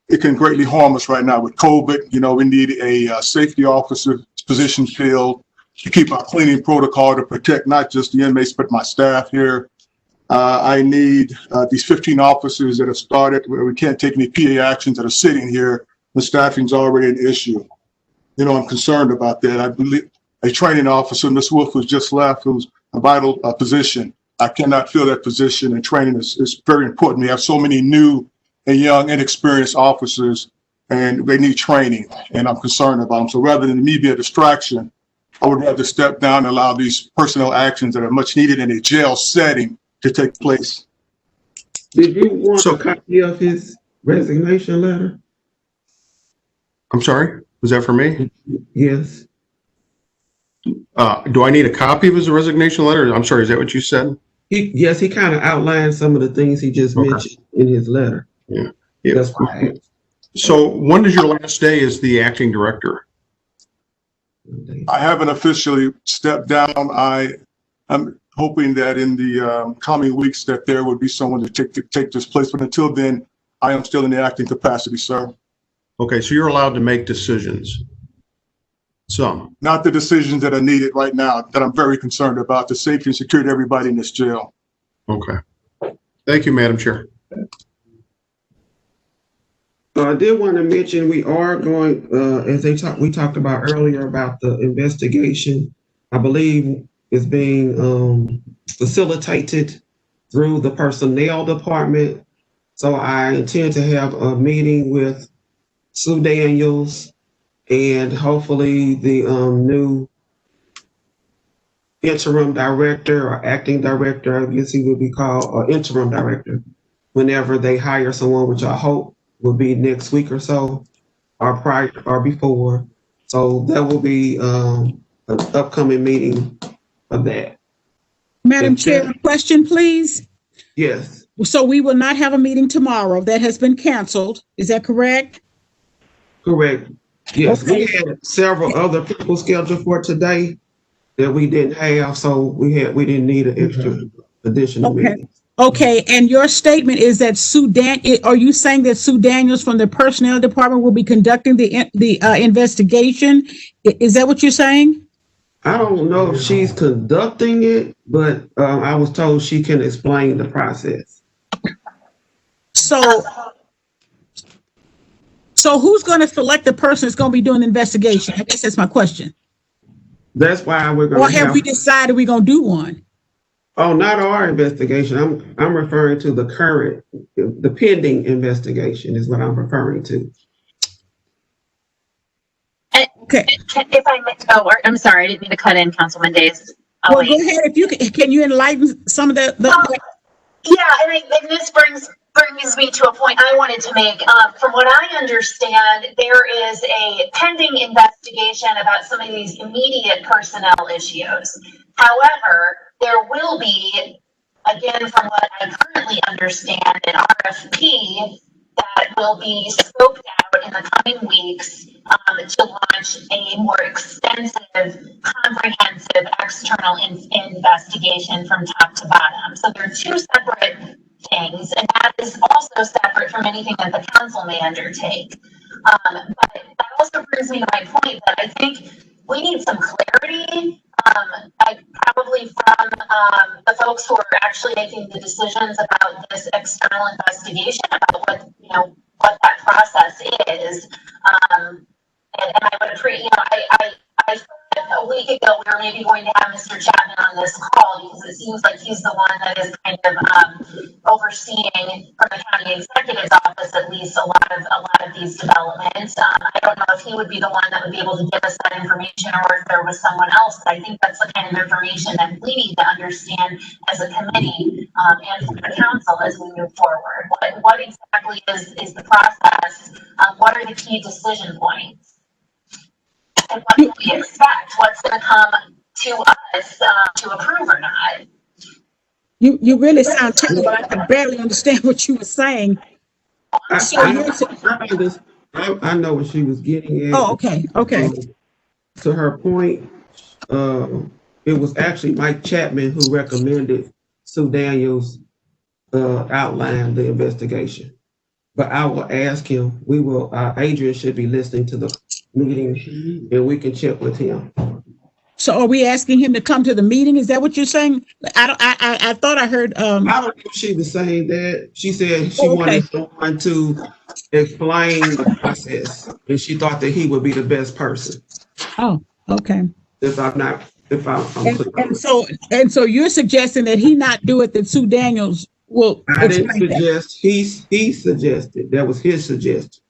Speaker 10: it can greatly harm us right now with COVID. You know, we need a safety officer position filled to keep our cleaning protocol to protect not just the inmates, but my staff here. I need these 15 officers that have started where we can't take any PA actions that are sitting here. The staffing's already an issue. You know, I'm concerned about that. I believe a training officer, Ms. Wolf, who's just left, who's a vital position. I cannot fill that position, and training is very important. We have so many new and young, inexperienced officers, and they need training, and I'm concerned about them. So rather than me be a distraction, I would rather step down and allow these personnel actions that are much needed in a jail setting to take place.
Speaker 1: Did you want a copy of his resignation letter?
Speaker 7: I'm sorry, was that for me?
Speaker 1: Yes.
Speaker 7: Do I need a copy of his resignation letter? I'm sorry, is that what you said?
Speaker 1: Yes, he kind of outlined some of the things he just mentioned in his letter.
Speaker 7: Yeah.
Speaker 1: That's why I asked.
Speaker 7: So when is your last day as the acting director?
Speaker 10: I haven't officially stepped down. I'm hoping that in the coming weeks that there would be someone to take this place. But until then, I am still in the acting capacity, sir.
Speaker 7: Okay, so you're allowed to make decisions. Some.
Speaker 10: Not the decisions that are needed right now that I'm very concerned about, the safety and security of everybody in this jail.
Speaker 7: Okay. Thank you, Madam Chair.
Speaker 1: I did want to mention we are going, as we talked about earlier about the investigation. I believe is being facilitated through the personnel department. So I intend to have a meeting with Sue Daniels and hopefully the new interim director or acting director, I guess he would be called, or interim director, whenever they hire someone, which I hope will be next week or so. or prior or before. So there will be an upcoming meeting of that.
Speaker 3: Madam Chair, question, please.
Speaker 1: Yes,
Speaker 3: So we will not have a meeting tomorrow. That has been canceled. Is that correct?
Speaker 1: correct. Yes,
Speaker 3: Okay.
Speaker 1: we had several other people scheduled for today that we didn't have, so we didn't need an extra additional
Speaker 3: Okay.
Speaker 1: meeting.
Speaker 3: Okay, and your statement is that are you saying that Sue Daniels from the Personnel Department will be conducting the investigation? Is that what you're saying?
Speaker 1: I don't know if she's conducting it, but I was told she can explain the process.
Speaker 3: So who's going to select the person that's going to be doing the investigation? I guess that's my question.
Speaker 1: That's why we're going
Speaker 3: Or
Speaker 1: to
Speaker 3: have we decided we're going to do one?
Speaker 1: Oh, not our investigation. I'm referring to the pending investigation is what I'm referring to.
Speaker 3: Okay.
Speaker 6: If I may, I'm sorry, I didn't mean to cut in, Councilman Days.
Speaker 3: Well, go ahead. If you can you enlighten some of the
Speaker 6: Yeah, and this brings me to a point I wanted to make. From what I understand, there is a pending investigation about some of these immediate personnel issues. However, there will be, again, from what I currently understand, an RFP that will be scoped out in the coming weeks to launch a more extensive, comprehensive external investigation from top to bottom. So there are two separate things, and that is also separate from anything that the council may undertake. But that also brings me to my point that I think we need some clarity, probably from the folks who are actually making the decisions about this external investigation, about what that process is. And I would appreciate, I thought a week ago we were maybe going to have Mr. Chapman on this call because it seems like he's the one that is kind of overseeing from the county executive's office at least a lot of these developments. I don't know if he would be the one that would be able to give us that information or if there was someone else. But I think that's the kind of information that we need to understand as a committee and for the council as we move forward. What exactly is the process? What are the key decision points? And what can we expect? What's going to come to us to approve or not?
Speaker 3: You really sound terrible. I could barely understand what you were saying.
Speaker 1: I know what she was getting at.
Speaker 3: Oh, okay.
Speaker 1: To her point, it was actually Mike Chapman who recommended Sue Daniels outline the investigation. But I will ask him. Adrian should be listening to the meeting, and we can check with him.
Speaker 3: So are we asking him to come to the meeting? Is that what you're saying? I thought I heard.
Speaker 1: I don't know if she was saying that. She said she wanted someone to explain the process, and she thought that he would be the best person.
Speaker 3: Oh, okay.
Speaker 1: And
Speaker 3: so you're suggesting that he not do it, that Sue Daniels will.
Speaker 1: I didn't suggest. He suggested. That was his suggestion.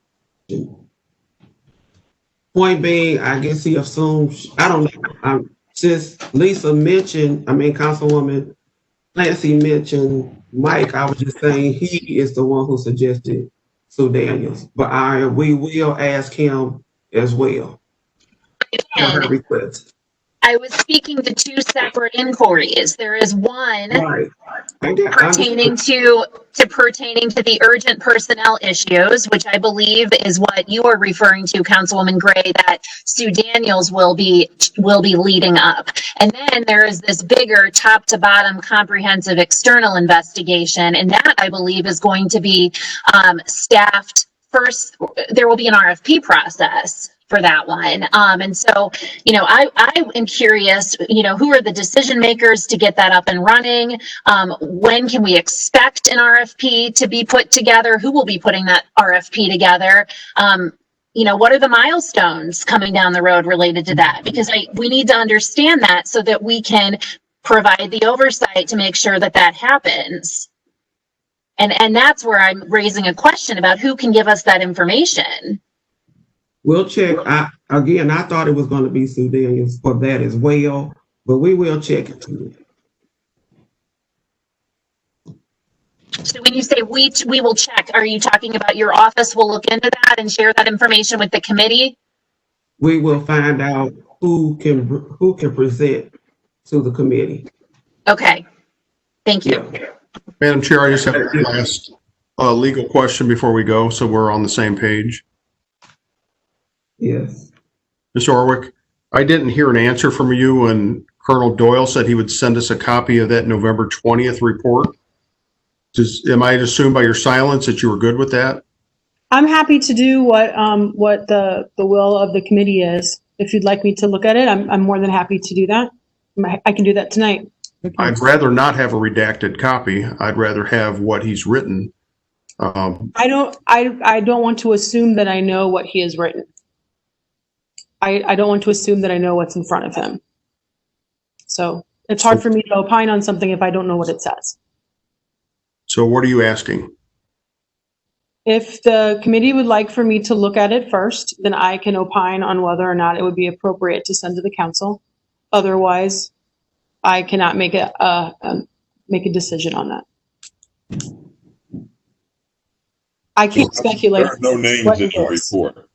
Speaker 1: Point being, I guess he assumes. I don't know. Since Lisa mentioned, Councilwoman Clancy mentioned Mike, I was just saying he is the one who suggested Sue Daniels. But we will ask him as well. Her request.
Speaker 6: I was speaking to two separate inquiries. There is one pertaining to the urgent personnel issues, which I believe is what you are referring to, Councilwoman Gray, that Sue Daniels will be leading up. And then there is this bigger top to bottom comprehensive external investigation, and that I believe is going to be staffed first. There will be an RFP process for that one. And so, I am curious, who are the decision makers to get that up and running? When can we expect an RFP to be put together? Who will be putting that RFP together? What are the milestones coming down the road related to that? Because we need to understand that so that we can provide the oversight to make sure that that happens. And that's where I'm raising a question about who can give us that information.
Speaker 1: We'll check. I thought it was going to be Sue Daniels for that as well, but we will check it.
Speaker 6: So when you say we will check, are you talking about your office will look into that and share that information with the committee?
Speaker 1: We will find out who can present to the committee.
Speaker 6: Okay, thank you.
Speaker 1: Yeah.
Speaker 7: Madam Chair, I just have a last legal question before we go, so we're on the same page.
Speaker 1: Yes.
Speaker 7: Mr. Orwick, I didn't hear an answer from you when Colonel Doyle said he would send us a copy of that November 20th report. Am I to assume by your silence that you were good with that?
Speaker 4: I'm happy to do what the will of the committee is. If you'd like me to look at it, I'm more than happy to do that. I can do that tonight.
Speaker 7: I'd rather not have a redacted copy. I'd rather have what he's written.
Speaker 4: I don't want to assume that I know what he has written. I don't want to assume that I know what's in front of him. So it's hard for me to opine on something if I don't know what it says.
Speaker 7: So what are you asking?
Speaker 4: If the committee would like for me to look at it first, then I can opine on whether or not it would be appropriate to send to the council. Otherwise, I cannot make a decision on that. I can't speculate.
Speaker 13: There are no names
Speaker 4: what
Speaker 13: in
Speaker 4: it
Speaker 13: the
Speaker 4: is.
Speaker 13: report.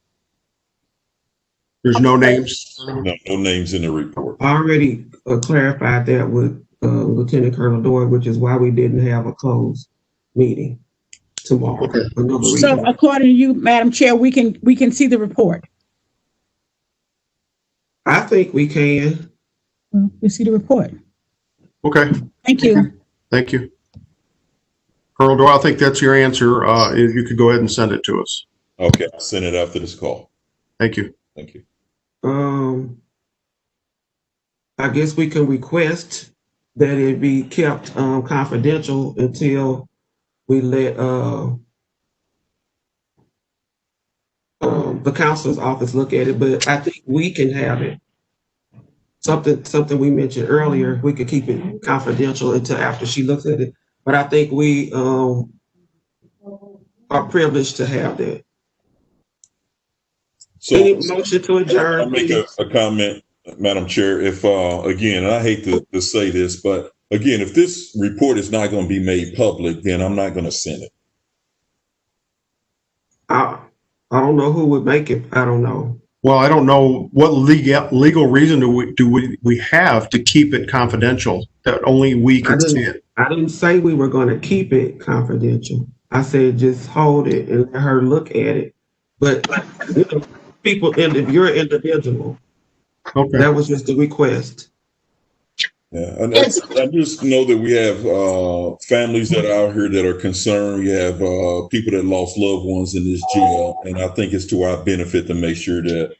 Speaker 7: There's no names?
Speaker 13: No names in the report.
Speaker 1: I already clarified that with Lieutenant Colonel Doyle, which is why we didn't have a closed meeting tomorrow.
Speaker 7: Okay.
Speaker 1: Another
Speaker 3: So
Speaker 1: reason.
Speaker 3: according to you, Madam Chair, we can see the report.
Speaker 1: I think we can.
Speaker 3: We see the report.
Speaker 7: Okay,
Speaker 3: Thank you.
Speaker 7: thank you. Colonel Doyle, I think that's your answer. If you could go ahead and send it to us.
Speaker 13: Okay, I'll send it after this call.
Speaker 7: Thank you.
Speaker 13: Thank you.
Speaker 1: I guess we can request that it be kept confidential until we let the counselor's office look at it, but I think we can have it. Something we mentioned earlier, we could keep it confidential until after she looks at it. But I think we are privileged to have that.
Speaker 13: So
Speaker 1: Any motion to
Speaker 13: I'll
Speaker 1: adjourn?
Speaker 13: make a comment, Madam Chair. If again, and I hate to say this, but again, if this report is not going to be made public, then I'm not going to send it.
Speaker 1: I don't know who would make it. I don't know.
Speaker 7: Well, I don't know what legal reason do we have to keep it confidential that only we can see it.
Speaker 1: I didn't say we were going to keep it confidential. I said just hold it and let her look at it. But you know, people, if you're an individual,
Speaker 7: Okay.
Speaker 1: that was just a request.
Speaker 13: Yeah, and I just know that we have families that are out here that are concerned. We have people that lost loved ones in this jail, and I think it's to our benefit to make sure that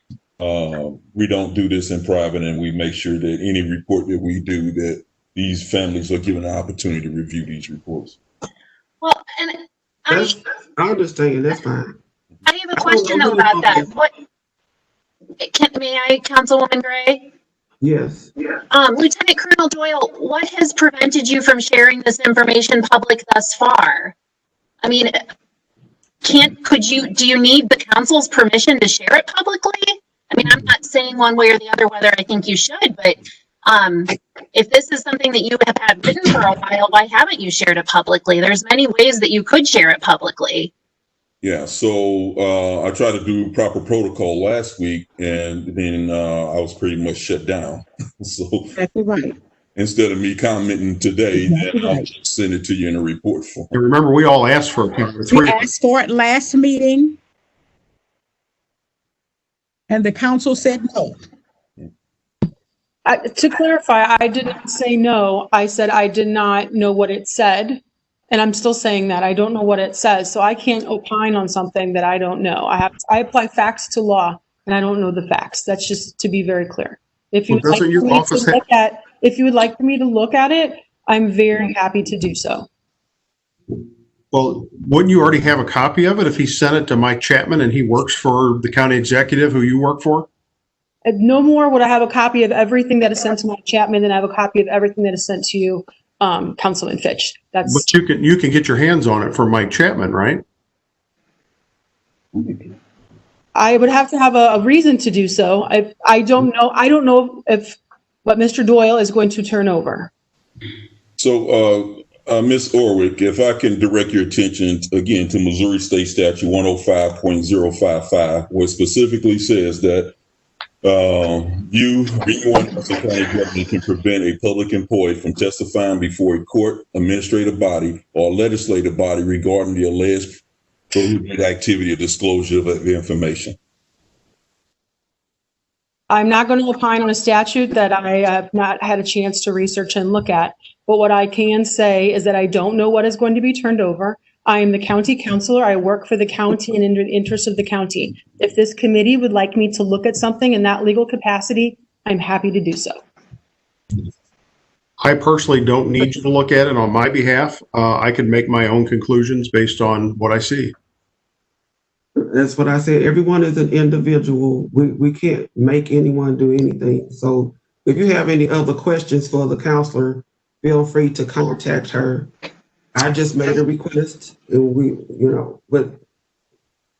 Speaker 13: we don't do this in private, and we make sure that any report that we do, that these families are given an opportunity to review these reports.
Speaker 6: Well, and I
Speaker 1: understand. That's fine.
Speaker 6: I have a question though about that. May I, Councilwoman Gray?
Speaker 1: Yes.
Speaker 6: Lieutenant Colonel Doyle, what has prevented you from sharing this information public thus far? I mean, do you need the council's permission to share it publicly? I mean, I'm not saying one way or the other whether I think you should, but if this is something that you have had written for a while, why haven't you shared it publicly? There's many ways that you could share it publicly.
Speaker 13: Yeah, so I tried to do proper protocol last week, and then I was pretty much shut down. So
Speaker 3: Exactly right.
Speaker 13: instead of me commenting today, then I'll just send it to you in a report form.
Speaker 7: And remember, we all asked for it.
Speaker 3: We asked for it last meeting, and the council said no.
Speaker 4: To clarify, I did not say no. I said I did not know what it said. And I'm still saying that I don't know what it says. So I can't opine on something that I don't know. I apply facts to law, and I don't know the facts. That's just to be very clear. If you would like for me to look at it, I'm very happy to do so.
Speaker 7: Well, wouldn't you already have a copy of it if he sent it to Mike Chapman and he works for the county executive who you work for?
Speaker 4: No more would I have a copy of everything that is sent to Mike Chapman than I have a copy of everything that is sent to you, Councilman Fitch.
Speaker 7: But you can get your hands on it from Mike Chapman, right?
Speaker 4: I would have to have a reason to do so. I don't know if what Mr. Doyle is going to turn over.
Speaker 13: So Ms. Orwick, if I can direct your attention again to Missouri State Statute 105.055, where it specifically says that anyone in the county government can prevent a public employee from testifying before a court, administrative body, or legislative body regarding the alleged prohibited activity or disclosure of information.
Speaker 4: I'm not going to opine on a statute that I have not had a chance to research and look at. But what I can say is that I don't know what is going to be turned over. I am the county councilor. I work for the county and in the interest of the county. If this committee would like me to look at something in that legal capacity, I'm happy to do so.
Speaker 7: I personally don't need you to look at it on my behalf. I can make my own conclusions based on what I see.
Speaker 1: That's what I said. Everyone is an individual. We can't make anyone do anything. So if you have any other questions for the counselor, feel free to contact her. I just made a request and but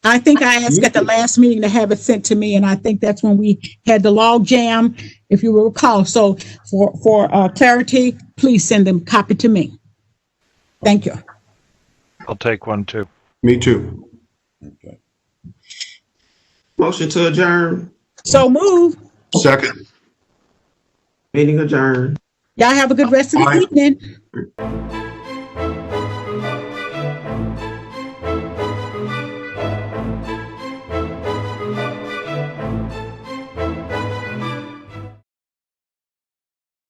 Speaker 3: I think I asked at the last meeting to have it sent to me, and I think that's when we had the log jam, if you will recall. So for clarity, please send them copy to me. Thank you.
Speaker 9: I'll take one too.
Speaker 7: Me too.
Speaker 13: Okay.
Speaker 1: motion to adjourn,
Speaker 3: So move.
Speaker 7: Second.
Speaker 1: meeting adjourned.
Speaker 3: Y'all have a good rest of the
Speaker 7: Aye.
Speaker 3: evening.